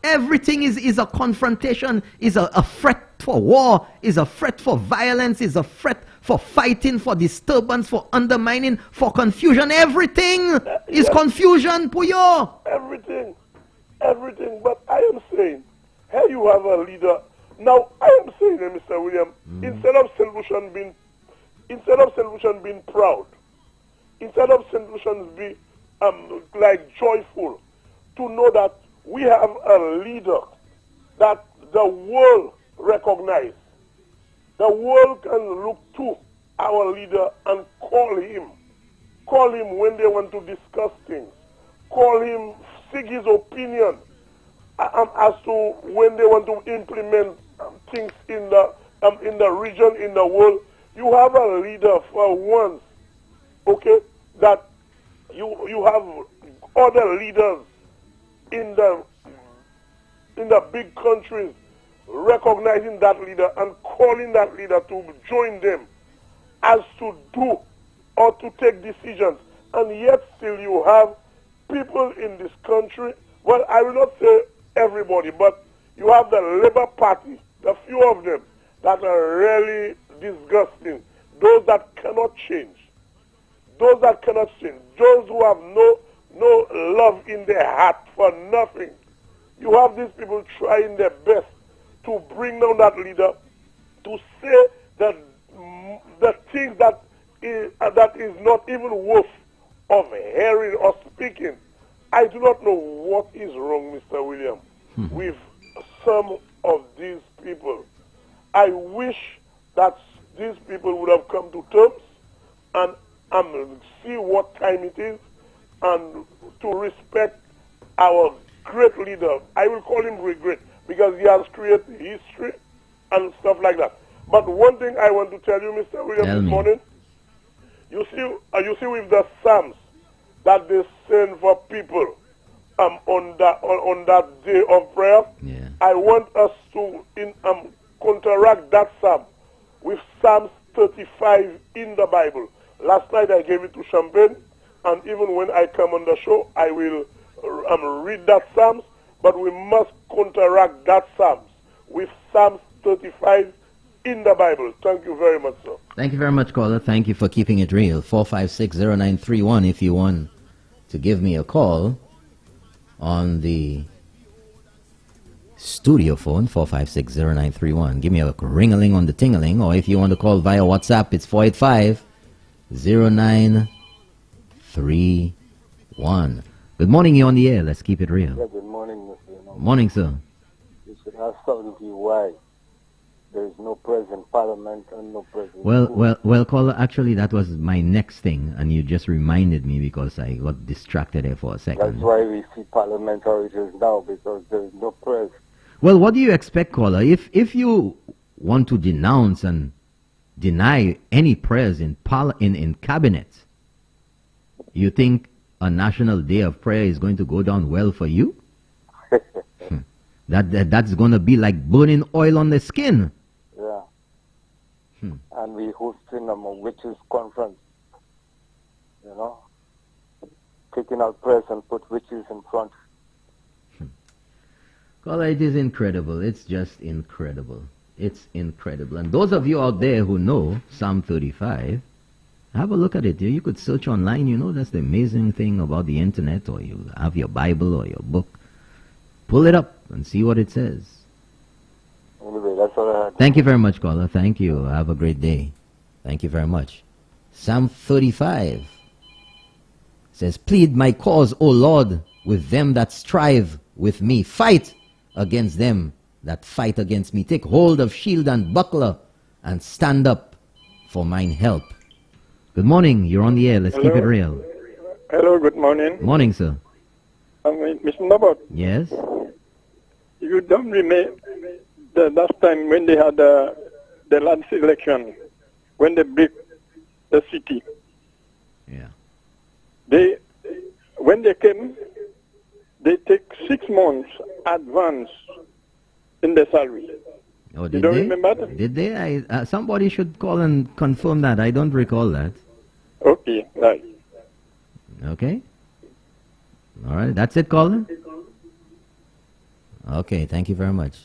Everything is a confrontation, is a threat for war, is a threat for violence, is a threat for fighting, for disturbance, for undermining, for confusion. Everything is confusion, Puyo. Everything. But I am saying, here you have a leader. Now, I am saying, Mr. William, instead of St. Lucian being proud, instead of St. Lucian being joyful, to know that we have a leader that the world recognizes. The world can look to our leader and call him when they want to discuss things, call him, seek his opinion as to when they want to implement things in the region, in the world. You have a leader for once, okay, that you have other leaders in the big countries recognizing that leader and calling that leader to join them as to do or to take decisions. And yet still you have people in this country, well, I will not say everybody, but you have the Labour Party, the few of them that are really disgusting, those that cannot change, those who have no love in their heart for nothing. You have these people trying their best to bring down that leader, to say that the things that is not even worth of hearing or speaking. I do not know what is wrong, Mr. William, with some of these people. I wish that these people would have come to terms and see what time it is and to respect our great leader. I will call him great because he has created history and stuff like that. But one thing I want to tell you, Mr. William, this morning, you see with the Psalms that they send for people on that day of prayer. Yeah. I want us to counteract that Psalm with Psalms 35 in the Bible. Last night I gave it to Champagne, And even when I come on the show, I will read that Psalms, but we must counteract that Psalms with Psalms 35 in the Bible. Thank you very much, sir. Thank you very much, caller. Thank you for keeping it real. 4560931 if you want to give me a call on the studio phone, 4560931. Give me a ring-a-ling on the ting-a-ling, or if you want to call via WhatsApp, it's 485-0931. Good morning, you're on the air. Let's keep it real. Yeah, good morning, Mr. Morning, sir. You should ask somebody why there is no present parliament and no present... Well, caller, actually, that was my next thing, and you just reminded me because I got distracted there for a second. That's why we see parliamentarians now, because there is no press. Well, what do you expect, caller? If you want to denounce and deny any prayers in cabinet, you think a national day of prayer is going to go down well for you? That's going to be like burning oil on the skin. Yeah. And we hosting a witches conference, you know, taking out press and put witches in front. Caller, it is incredible. It's just incredible. It's incredible. And those of you out there who know Psalm 35, have a look at it. You could search online. You know, that's the amazing thing about the internet, or you have your Bible or your book. Pull it up and see what it says. Anyway, that's all I had. Thank you very much, caller. Thank you. Have a great day. Thank you very much. Psalm 35 says, plead my cause, O Lord, with them that strive with me. Fight against them that fight against me. Take hold of shield and buckler and stand up for mine help. Good morning. You're on the air. Let's keep it real. Hello, good morning. Morning, sir. Mr. Nobot. Yes? You don't remember the last time when they had the land election, when they beat the city. Yeah. When they came, they take 6 months advance in the salary. Oh, you don't remember that? Did they? Somebody should call and confirm that. I don't recall that. Okay, right. Okay. All right. That's it, caller? Okay, thank you very much.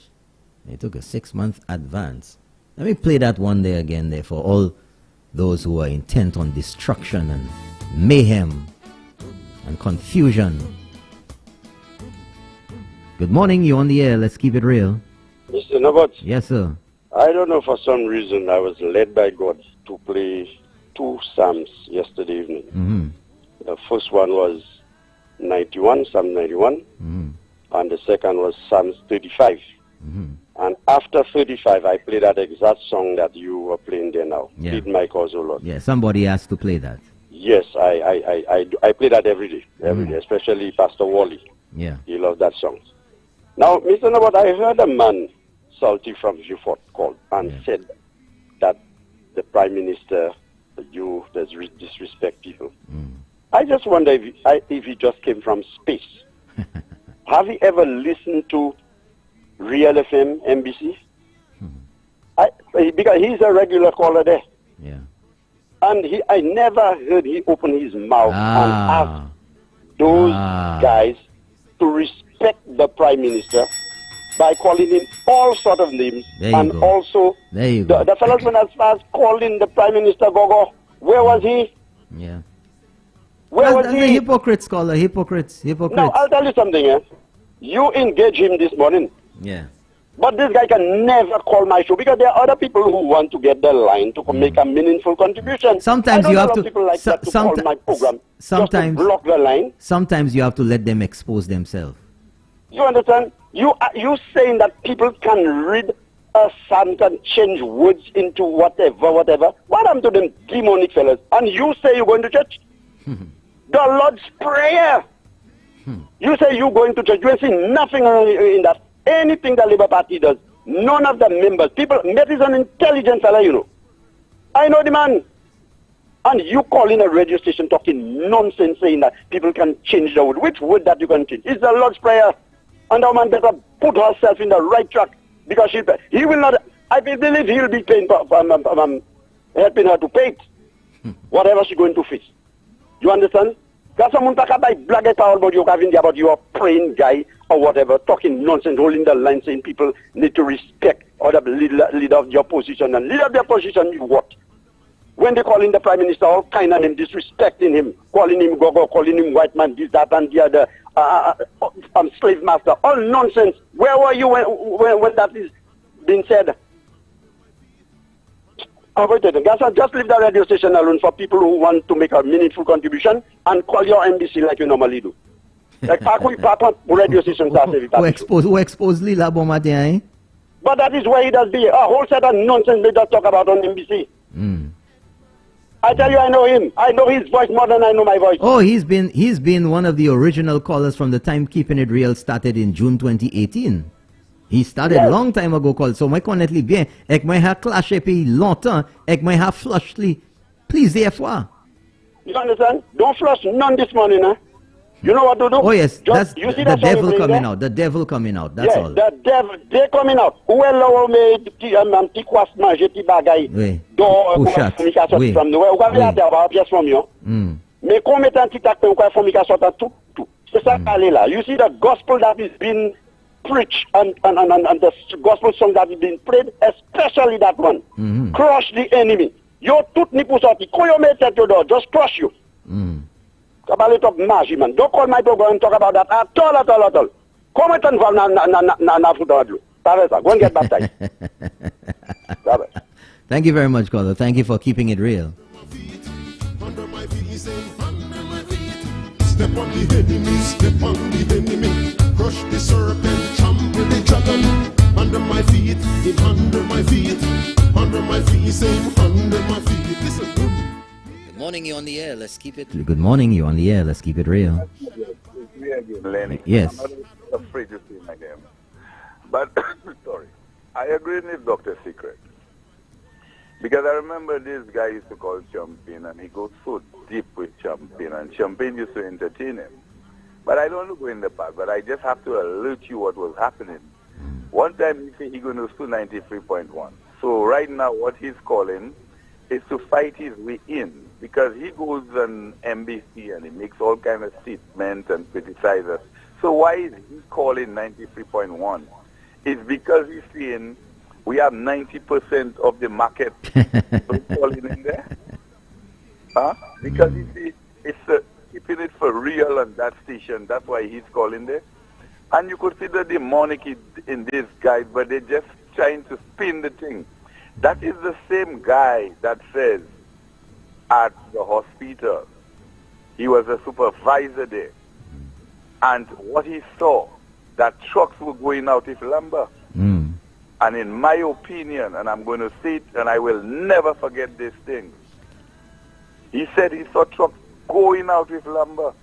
They took a 6-month advance. Let me play that one day again there for all those who are intent on destruction and mayhem and confusion. Good morning, you on the air. Let's keep it real. Mr. Nobot. Yes, sir. I don't know, for some reason I was led by God to play 2 psalms yesterday evening. Mm-hmm. The first one was 91, Psalm 91, and the second was Psalms 35. And after 35, I played that exact song that you were playing there now. Yeah. Plead my cause, O Lord. Yeah, somebody asked to play that. Yes, I play that every day, especially Pastor Wally. Yeah. He loves that song. Now, Mr. Nobot, I heard a man, Salty from Vieux-Fort, called and said that the Prime Minister, you disrespect people. I just wonder if he just came from space. Have you ever listened to Real FM, NBC? Because he's a regular caller there. Yeah. And I never heard he open his mouth and ask those guys to respect the Prime Minister by calling him all sort of names. And also, the fellow went as far as calling the Prime Minister Gogo. Where was he? Yeah. Where was That's he? the hypocrites, caller. Hypocrites. Now, I'll tell you something. You engage him this morning. Yeah. But this guy can never call my show because there are other people who want to get the line to make a meaningful contribution. Sometimes you have to. People like that to call my program Sometimes just to block the line. Sometimes you have to let them expose themselves. You understand? You saying that people can read a psalm and change words into whatever. What happened to them demonic fellas? And you say you're going to church? The Lord's Prayer. You say you're going to church. You ain't seen nothing in that. Anything the Labour Party does, none of the members, Met is an intelligent fella, you know. I know the man. And you call in a radio station talking nonsense saying that people can change the word. Which word that you can change? It's the Lord's Prayer. And our man better put herself in the right track because he will not, I believe he'll be paying helping her to pay it. Whatever she's going to face. You understand? Because someone talk about black power about you having about you a praying guy or whatever, talking nonsense, holding the line, saying people need to respect other leader of your position. And leader of their position, you what? When they calling the Prime Minister all kind of name, disrespecting him, calling him go-go, calling him white man, this, that, and the other, slave master, all nonsense. Where were you when that is being said? Avoid it. Just leave the radio station alone for people who want to make a meaningful contribution and call your NBC like you normally do. Like Papa radio stations are Who expose Lila Bomate, eh? But that is where he does be. A whole set of nonsense they just talk about on NBC. I tell you, I know him. I know his voice more than I know my voice. Oh, he's been one of the original callers from the time Keeping It Real started in June 2018. He started long time ago call. So moi connaître li bien. Ek moi ha clashé puis longtemps. Ek moi ha flush li plusieurs fois. You understand? Don't flush none this morning, huh? You know what to do? Oh yes, Just, that's you see the that devil coming out. The devil coming out. That's all. The devil, they coming out. Où est là où me petit quoi manger petit bagay. Oui. Donc communication from the way. Ou pas bien d'avoir pièce from you. Mais comme étant petit acte ou quoi communication tout. C'est ça qu'elle est là. You see the gospel that is being preached and the gospel song that is being played, especially that one. Crush the enemy. Yo tout ni pour sortir. Quand you make that door, just crush you. Talk magic, man. Don't call my program and talk about that at all. Come and involve na football. Go and get baptized. Thank you very much, caller. Thank you for keeping it real. Under my feet, he say, under my feet. Step on the enemy, step on the enemy. Crush the serpent, trample the dragon. Under my feet, him under my feet. Under my feet, he say, under my feet. Listen. Good morning, you on the air. Let's keep it. Good morning, you on the air. Let's keep it real. Lenny. Yes. I'm not afraid to say my name. But, sorry, I agree with Dr. Secret. Because I remember this guy used to call Champagne, and he goes so deep with Champagne, and Champagne used to entertain him. But I don't go in the past, but I just have to alert you what was happening. One time he said he's going to sue 93.1. So right now what he's calling is to fight his way in, because he goes on NBC and he makes all kind of statements and criticizes. So why is he calling 93.1? It's because he's saying we have 90% of the market falling in there. Because you see, it's keeping it for real on that station. That's why he's calling there. And you could see the demonic in this guy, but they're just trying to spin the thing. That is the same guy that says at the hospital, he was a supervisor there, and what he saw, that trucks were going out with lumber. And in my opinion, and I'm going to say it, and I will never forget this thing, he said he saw trucks going out with lumber.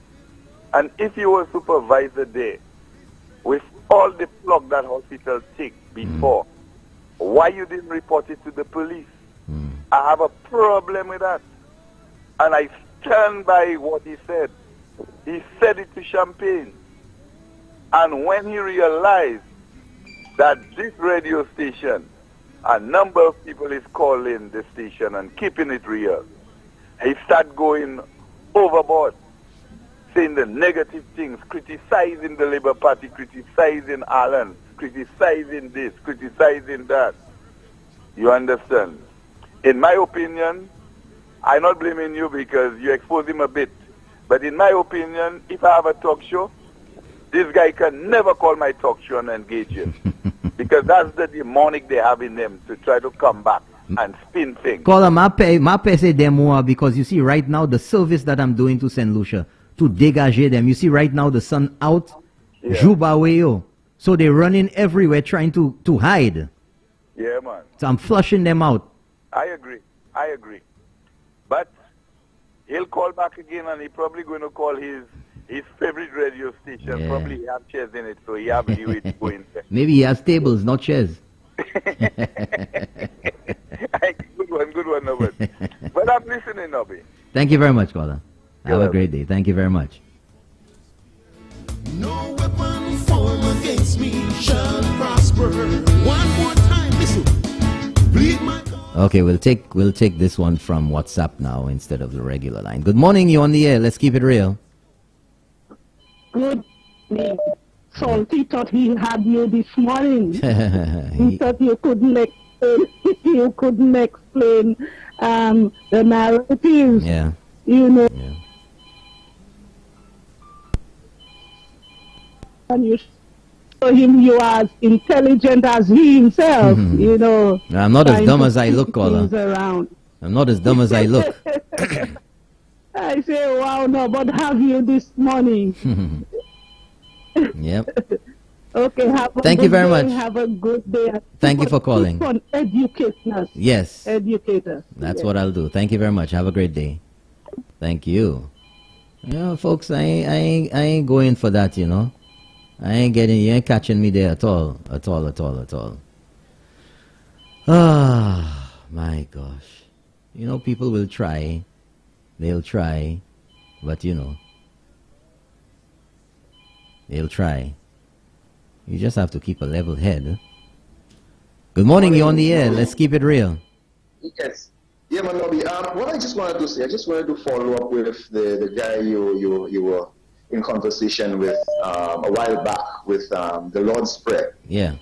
And if you were a supervisor there, with all the plug that hospital take before, why you didn't report it to the police? I have a problem with that. And I stand by what he said. He said it to Champagne. And when he realized that this radio station, a number of people is calling the station and keeping it real, he started going overboard, saying the negative things, criticizing the Labour Party, criticizing Alan, criticizing this, criticizing that. You understand? In my opinion, I'm not blaming you because you expose him a bit. But in my opinion, if I have a talk show, this guy can never call my talk show and engage him. Because that's the demonic they have in them to try to come back and spin things. Caller, my pay say them more because you see right now the service that I'm doing to St. Lucia, to dégage them. You see right now the sun out, Juba Wayo. So they're running everywhere trying to hide. Yeah, man. So I'm flushing them out. I agree. But he'll call back again, and he's probably going to call his favorite radio station. Probably he have chairs in it, so he have you going there. Maybe he has tables, not chairs. Good one, Norbert. But I'm listening, Nobby. Thank you very much, caller. Have a great day. Thank you very much. No weapon formed against me shall prosper. One more time, listen. Bleed my Okay, we'll take this one from WhatsApp now instead of the regular line. Good morning, you on the air. Let's keep it real. Good morning. Salty thought he had you this morning. He thought you couldn't explain, the narratives. Yeah. You know. And you show him you are as intelligent as he himself, you know. I'm not as dumb as I look, things caller. around. I'm not as dumb as I look. I say, wow, no, but have you this morning? Yep. Okay, have a Thank good you very day, much. Have a good day. Thank you for calling. Keep on educating us. Yes. Educate us. That's what I'll do. Thank you very much. Have a great day. Thank you. Yeah, folks, I ain't going for that, you know. You ain't catching me there at all. At all. Ah, my gosh. You know, people will try. They'll try. But, you know, they'll try. You just have to keep a level head. Good morning, you're on the air. Let's keep it real. Yes. Yeah, Manobi. What I just wanted to say, I just wanted to follow up with the guy you were in conversation with a while back with the Lord's Prayer. Yeah.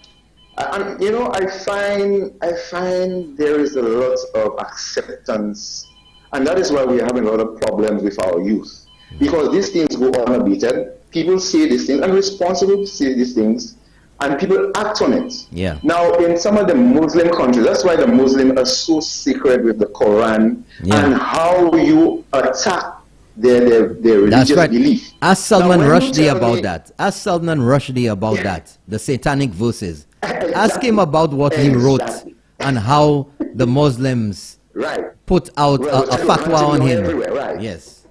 And you know, I find there is a lot of acceptance, and that is why we're having a lot of problems with our youth, because these things go unabated. People say these things, and responsible say these things, and people act on it. Yeah. Now, in some of the Muslim countries, that's why the Muslims are so secret with the Quran and how you attack their religious That's right. belief. Ask Salman Now, when you Rushdie tell about me- that. Ask Salman Rushdie about that. The satanic verses. Ask him about what he wrote and how the Muslims put out a fatwa on him. Everywhere, right. Yes.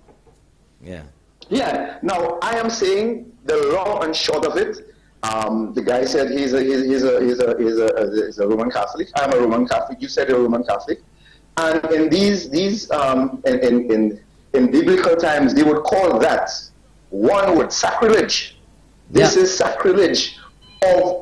Yeah. Yeah. Now I am saying the long and short of it. The guy said he's a Roman Catholic. I'm a Roman Catholic. You said you're a Roman Catholic. And in in biblical times, they would call that one word sacrilege. This is sacrilege of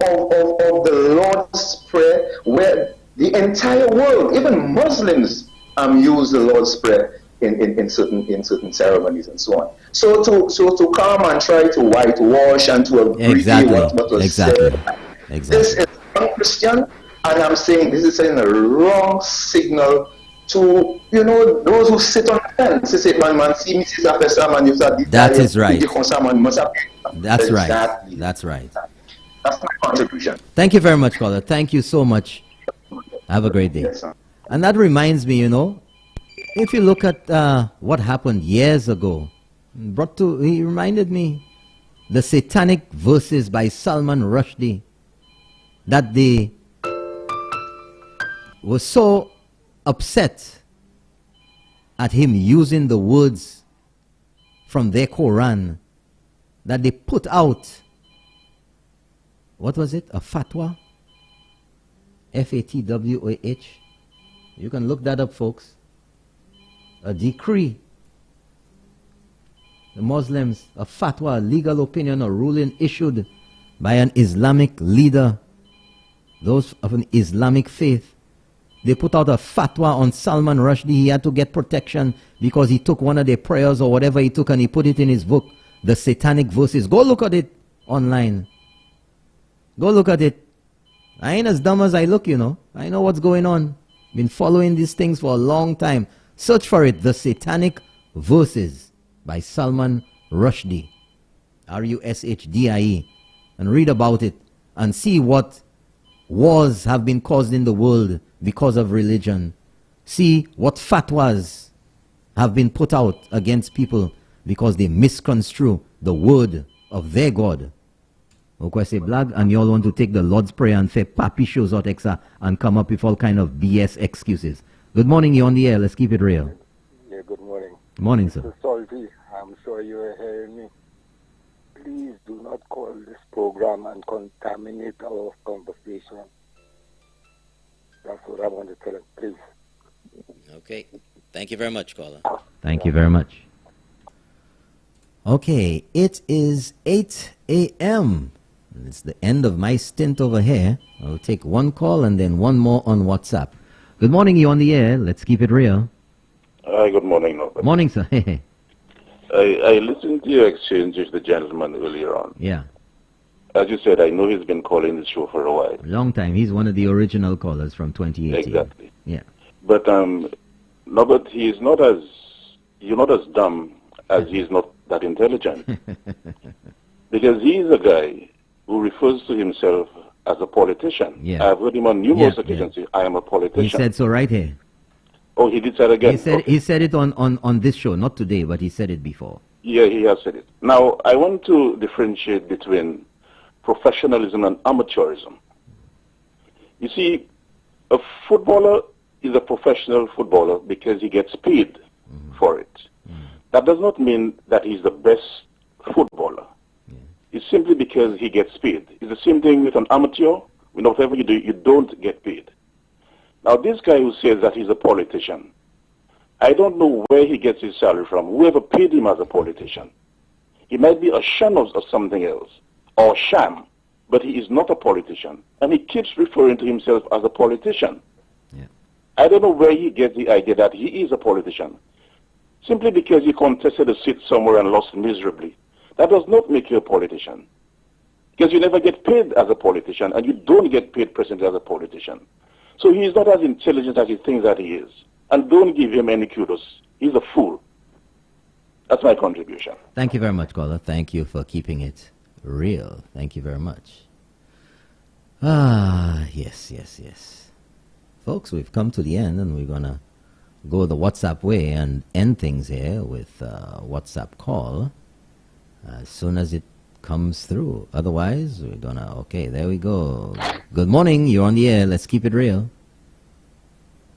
the Lord's Prayer, where the entire world, even Muslims, use the Lord's Prayer in certain ceremonies and so on. So to come and try to whitewash and to agree what was said, this is un-Christian, and I'm saying this is sending a wrong signal to, you know, those who sit on the fence. They say, man, see me, see that person, man, you said That is right. That's right. Exactly. That's right. That's my contribution. Thank you very much, caller. Thank you so much. Have a great day. And that reminds me, you know, if you look at what happened years ago, he reminded me the satanic verses by Salman Rushdie, that they were so upset at him using the words from their Quran that they put out, what was it? A fatwa? Fatwah. You can look that up, folks. A decree. The Muslims, a fatwa, a legal opinion or ruling issued by an Islamic leader, those of an Islamic faith. They put out a fatwa on Salman Rushdie. He had to get protection because he took one of their prayers or whatever he took and he put it in his book, The Satanic Verses. Go look at it online. Go look at it. I ain't as dumb as I look, you know. I know what's going on. Been following these things for a long time. Search for it, The Satanic Verses by Salman Rushdie. Rushdie. And read about it and see what wars have been caused in the world because of religion. See what fatwas have been put out against people because they misconstrue the word of their God. Okay, say blag, and you all want to take the Lord's Prayer and say papi shows out exa and come up with all kind of BS excuses. Good morning, you're on the air. Let's keep it real. Yeah, good morning. Morning, sir. Mr. Salty, I'm sure you are hearing me. Please do not call this program and contaminate our conversation. That's what I want to tell him, please. Okay. Thank you very much, caller. Thank you very much. Okay, it is 8 a.m. It's the end of my stint over here. I'll take one call and then one more on WhatsApp. Good morning, you on the air. Let's keep it real. Hi, good morning, Norbert. Morning, sir. I listened to your exchange with the gentleman earlier on. Yeah. As you said, I know he's been calling the show for a while. Long time. He's one of the original callers from 2018. Exactly. Yeah. But Norbert, you're not as dumb as he's not that intelligent. Because he's a guy who refers to himself as a politician. Yeah. I've heard him on numerous occasions say, I am a politician. He said so right here. Oh, he did say it again? He said it on this show, not today, but he said it before. Yeah, he has said it. Now, I want to differentiate between professionalism and amateurism. You see, a footballer is a professional footballer because he gets paid for it. That does not mean that he's the best footballer. It's simply because he gets paid. It's the same thing with an amateur. Whatever you do, you don't get paid. Now, this guy who says that he's a politician, I don't know where he gets his salary from. Whoever paid him as a politician. He might be a sham of something else, or sham, but he is not a politician. And he keeps referring to himself as a politician. Yeah. I don't know where he gets the idea that he is a politician. Simply because you contested a seat somewhere and lost miserably. That does not make you a politician. Because you never get paid as a politician, and you don't get paid presently as a politician. So he is not as intelligent as he thinks that he is. And don't give him any kudos. He's a fool. That's my contribution. Thank you very much, caller. Thank you for keeping it real. Thank you very much. Yes. Folks, we've come to the end, and we're going to go the WhatsApp way and end things here with a WhatsApp call as soon as it comes through. Otherwise, we're going to... Okay, there we go. Good morning. You're on the air. Let's keep it real.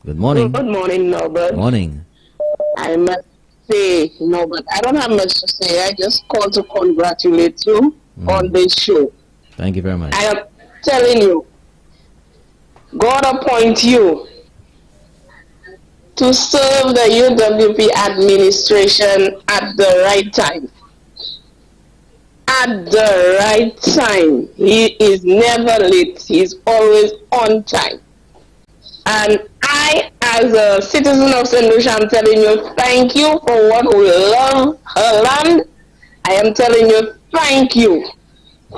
Good morning. Good morning, Norbert. Morning. I must say, Norbert, I don't have much to say. I just called to congratulate you on this show. Thank you very much. I am telling you, God appoint you to serve the UWP administration at the right time. At the right time. He is never late. He's always on time. And I, as a citizen of St. Lucia, I'm telling you, thank you for one who love her land. I am telling you, thank you.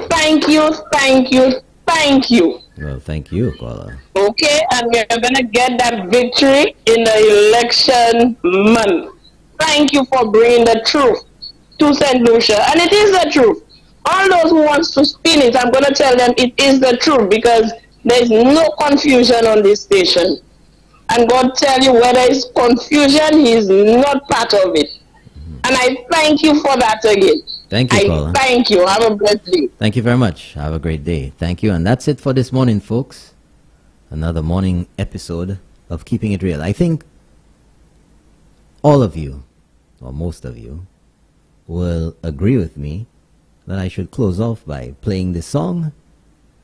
Thank you, thank you, thank you. Well, thank you, caller. Okay, and we're going to get that victory in the election month. Thank you for bringing the truth to St. Lucia. And it is the truth. All those who wants to spin it, I'm going to tell them it is the truth because there is no confusion on this station. And God tell you whether it's confusion, He is not part of it. And I thank you for that again. Thank you, caller. Thank you. Have a blessed day. Thank you very much. Have a great day. Thank you. And that's it for this morning, folks. Another morning episode of Keeping It Real. I think all of you, or most of you, will agree with me that I should close off by playing this song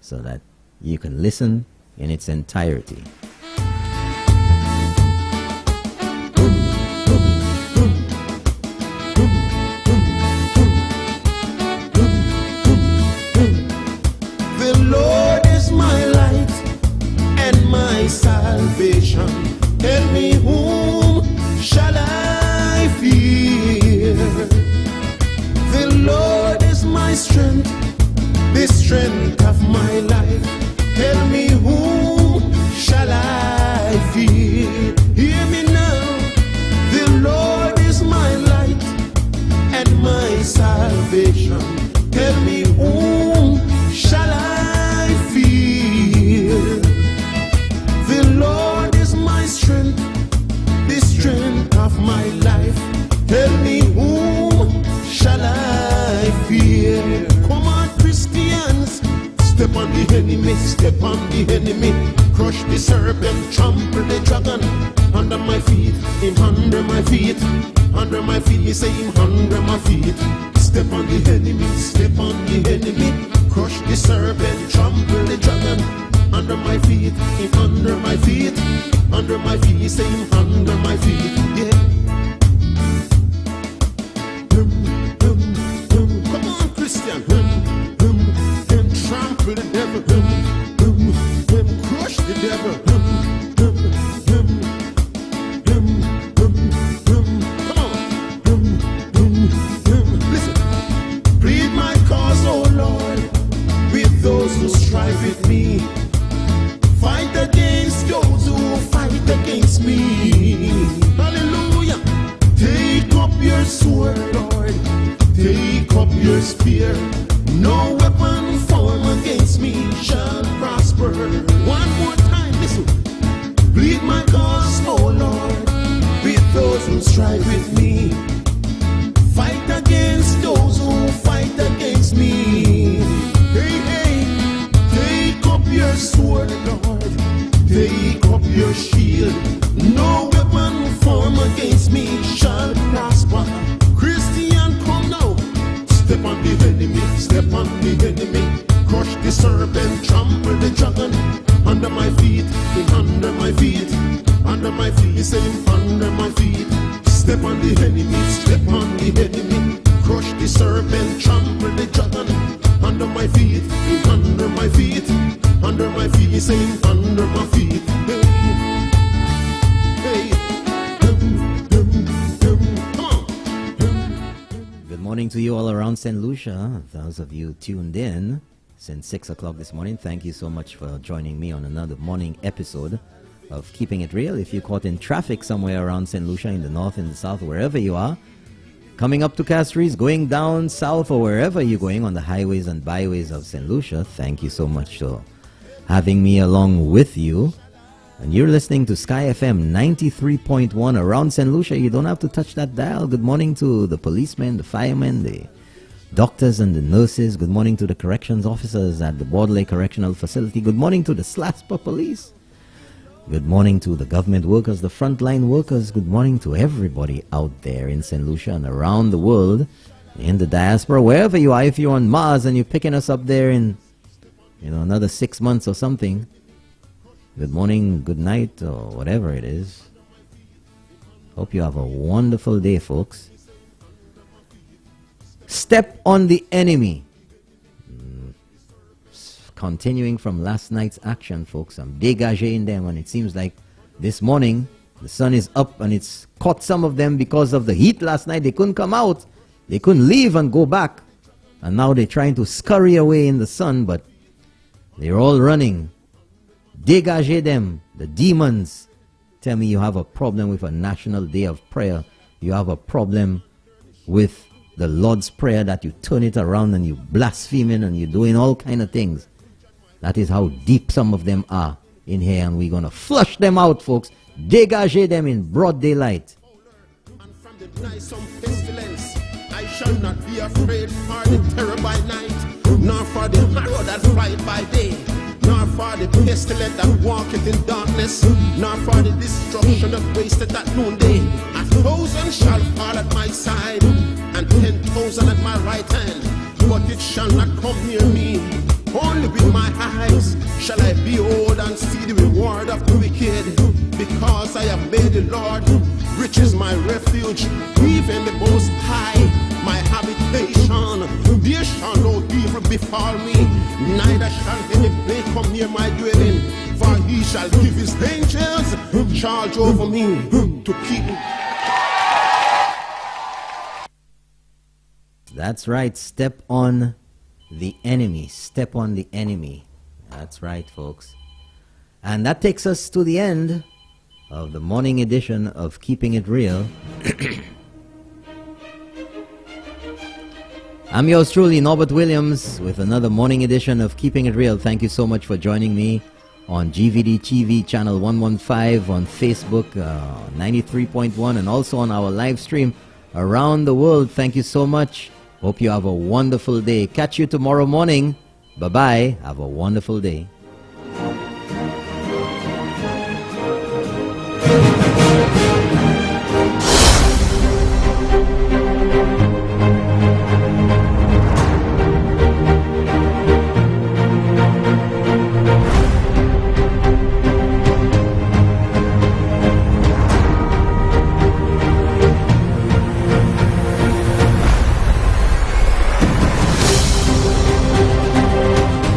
so that you can listen in its entirety. The Lord is my light and my salvation. Tell me whom shall I fear? The Lord is my strength, the strength of my life. Tell me whom shall I fear? Hear me now. The Lord is my light and my salvation. Tell me whom shall I fear? The Lord is my strength, the strength of my life. Tell me whom shall I fear? Come on, Christians, step on the enemy, step on the enemy. Crush the serpent, trample the dragon. Under my feet, him under my feet. Under my feet, me say him under my feet. Step on the enemy, step on the enemy. Crush the serpent, trample the dragon. Under my feet, him under my feet. Under my feet, me say him under my feet. Yeah. Come on, Christian. Them trample the devil. Them crush the devil. Come on. strive with me. Fight against those who fight against me. Hallelujah. Take up your sword, Lord. Take up your spear. No weapon formed against me shall prosper. One more time, listen. Plead my cause, oh Lord, with those who strive with me. Fight against those who fight against me. Hey, hey, take up your sword, Lord. Take up your shield. No weapon formed against me shall prosper. Christian, come now. Step on the enemy, step on the enemy. Crush the serpent, trample the dragon. Under my feet, under my feet, under my feet, say under my feet. Step on the enemy, step on the enemy. Crush the serpent, trample the dragon. Under my feet, under my feet, under my feet, say under my feet. Hey, come on. Good morning to you all around St. Lucia. Those of you tuned in since 6 o'clock this morning, thank you so much for joining me on another morning episode of Keeping It Real. If you're caught in traffic somewhere around St. Lucia, in the north, in the south, wherever you are, coming up to Castries, going down south, or wherever you're going on the highways and byways of St. Lucia, thank you so much for having me along with you. And you're listening to Sky FM 93.1 around St. Lucia. You don't have to touch that dial. Good morning to the policemen, the firemen, the doctors and the nurses. Good morning to the corrections officers at the Bordelais Correctional Facility. Good morning to the Slasper Police. Good morning to the government workers, the frontline workers. Good morning to everybody out there in St. Lucia and around the world, in the diaspora, wherever you are. If you're on Mars and you're picking us up there in, another 6 months or something, good morning, good night, or whatever it is. Hope you have a wonderful day, folks. Step on the enemy. Continuing from last night's action, folks. I'm dégaging them, and it seems like this morning the sun is up and it's caught some of them because of the heat last night. They couldn't come out. They couldn't leave and go back. And now they're trying to scurry away in the sun, but they're all running. Dégagez them. The demons. Tell me you have a problem with a national day of prayer. You have a problem with the Lord's Prayer, that you turn it around and you blaspheming and you're doing all kind of things. That is how deep some of them are in here, and we're going to flush them out, folks. Dégagez them in broad daylight. And from the night some pestilence, I shall not be afraid for the terror by night, nor for the arrow that flieth by day, nor for the pestilence that walketh in darkness, nor for the destruction that wasteth at noonday. 1,000 shall fall at my side, and 10,000 at my right hand, but it shall not come near me. Only with my eyes shall I behold and see the reward of the wicked, because I have made the Lord, which is my refuge, even the Most High, my habitation. There shall no evil befall me, neither shall any plague come near my dwelling, for he shall give his angels charge over me to keep me. That's right. Step on the enemy. Step on the enemy. That's right, folks. And that takes us to the end of the morning edition of Keeping It Real. I'm yours truly, Norbert Williams, with another morning edition of Keeping It Real. Thank you so much for joining me on GVD TV channel 115, on Facebook 93.1, and also on our live stream around the world. Thank you so much. Hope you have a wonderful day. Catch you tomorrow morning. Bye-bye. Have a wonderful day.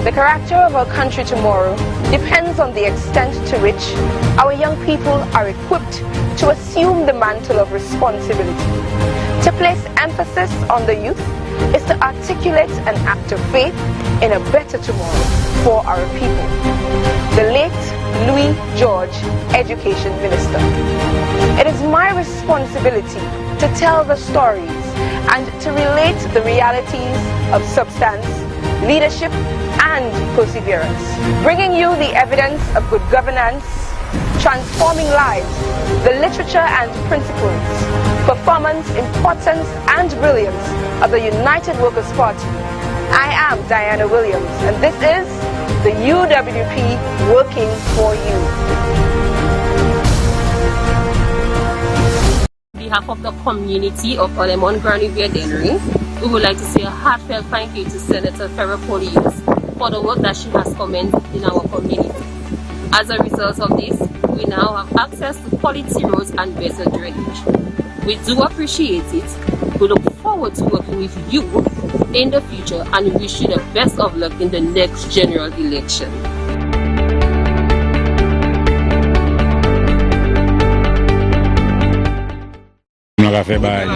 The character of our country tomorrow depends on the extent to which our young people are equipped to assume the mantle of responsibility. To place emphasis on the youth is to articulate an act of faith in a better tomorrow for our people. The late Louis George, Education Minister. It is my responsibility to tell the stories and to relate the realities of substance, leadership, and perseverance, bringing you the evidence of good governance, transforming lives, the literature and principles, performance, importance, and brilliance of the United Workers' Party. I am Diana Williams, and this is the UWP Working for You. On behalf of the community of Olemon Granivere Dennery, we would like to say a heartfelt thank you to Senator Ferropoulos for the work that she has commenced in our community. As a result of this, we now have access to quality roads and better drainage. We do appreciate it. We look forward to working with you in the future and we wish you the best of luck in the next general election. Bye.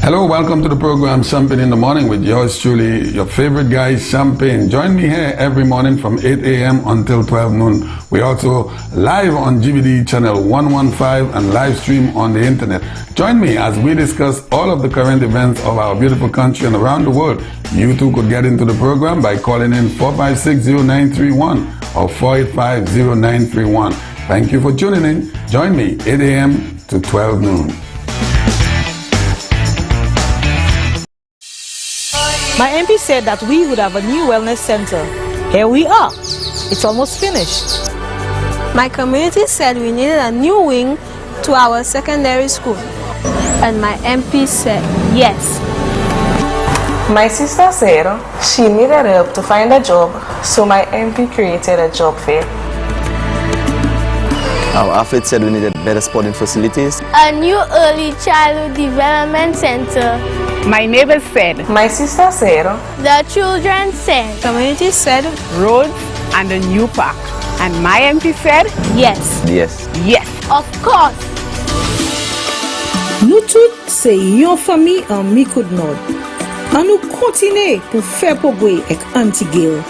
Hello, welcome to the program Champagne in the Morning with yours truly, your favorite guy, Champagne. Join me here every morning from 8 a.m. until 12 noon. We're also live on GVD channel 115 and live stream on the internet. Join me as we discuss all of the current events of our beautiful country and around the world. You too could get into the program by calling in 456-0931 or 485-0931. Thank you for tuning in. Join me 8 a.m. to 12 noon. My MP said that we would have a new wellness center. Here we are. It's almost finished. My community said we needed a new wing to our secondary school. And my MP said yes. My sister said she needed help to find a job, so my MP created a job fair. Our athlete said we needed better sporting facilities. A new early childhood development center. My neighbors said. My sister said. The children said. Community said. Roads and a new park. And my MP said. Yes. Yes. Yes. Of course. Nous tous, c'est yon famille en Micoud Nord. And nous continuons pour faire progrès avec Antigale.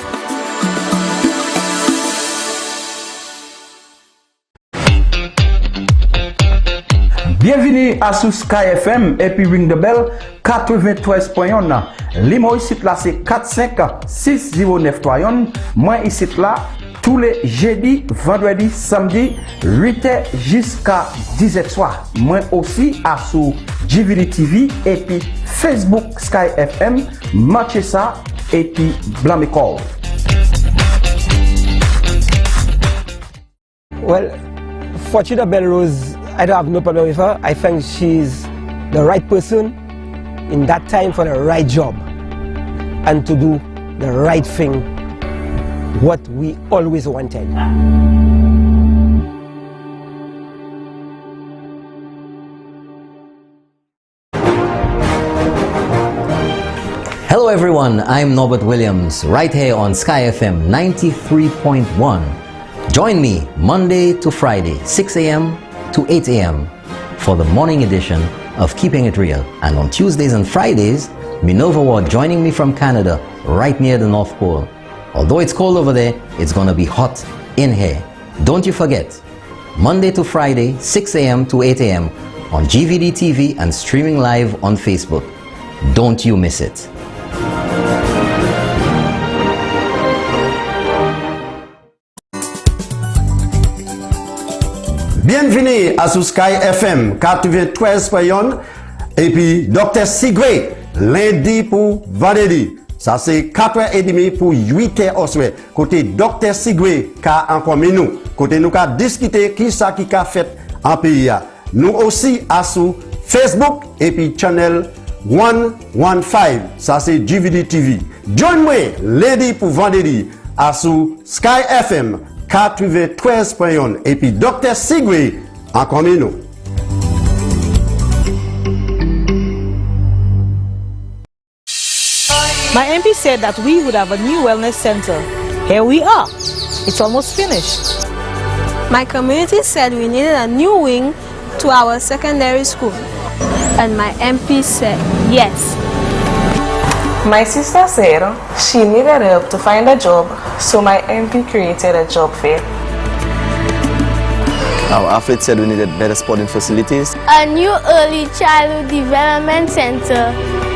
Bienvenue à sous Sky FM et puis ring the bell 93.1. Limo ici là c'est 45-6093. Moi ici là tous les jeudis, vendredis, samedi 8h jusqu'à 10h soir. Moi aussi à sous GVD TV et puis Facebook Sky FM, matchez ça et puis Blamicall. Well, Fortuna Belrose, I don't have no problem with her. I think she's the right person in that time for the right job and to do the right thing, what we always wanted. Hello everyone, I'm Norbert Williams, right here on Sky FM 93.1. Join me Monday to Friday, 6 a.m. to 8 a.m. for the morning edition of Keeping It Real. And on Tuesdays and Fridays, Minerva Ward joining me from Canada, right near the North Pole. Although it's cold over there, it's gonna be hot in here. Don't you forget, Monday to Friday, 6 a.m. to 8 a.m. on GVD TV and streaming live on Facebook. Don't you miss it. Bienvenue à sous Sky FM 93.1 et puis Dr. Sigwe lundi pour vendredi. Ça c'est 4h30 pour 8h au soir. Côté Dr. Sigwe ka encore nous. Côté nous ka discuter qui ça qui a fait en pays. Nous aussi à sous Facebook et puis channel 115. Ça c'est GVD TV. Join-moi lundi pour vendredi à sous Sky FM 93.1 et puis Dr. Sigwe en commun. My MP said that we would have a new wellness center. Here we are. It's almost finished. My community said we needed a new wing to our secondary school. And my MP said yes. My sister said she needed help to find a job, so my MP created a job fair. Our athlete said we needed better sporting facilities. A new early childhood development center.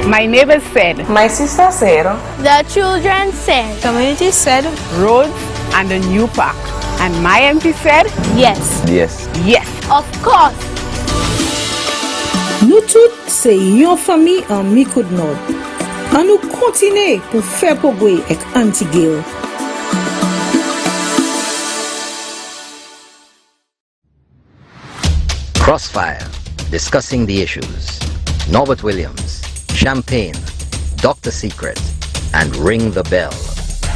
My neighbors said. My sister said. The children said. Community said. Roads and a new park. And my MP said. Yes. Yes. Yes. Of course. Nous toutes, c'est yon famille en Micoud Nord. And nous continuons pour faire progrès avec Antigale. Crossfire, discussing the issues. Norbert Williams, Champagne, Dr. Secret, and Ring the Bell.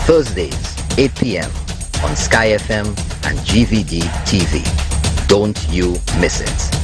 Thursdays, 8 p.m. on Sky FM and GVD TV. Don't you miss it.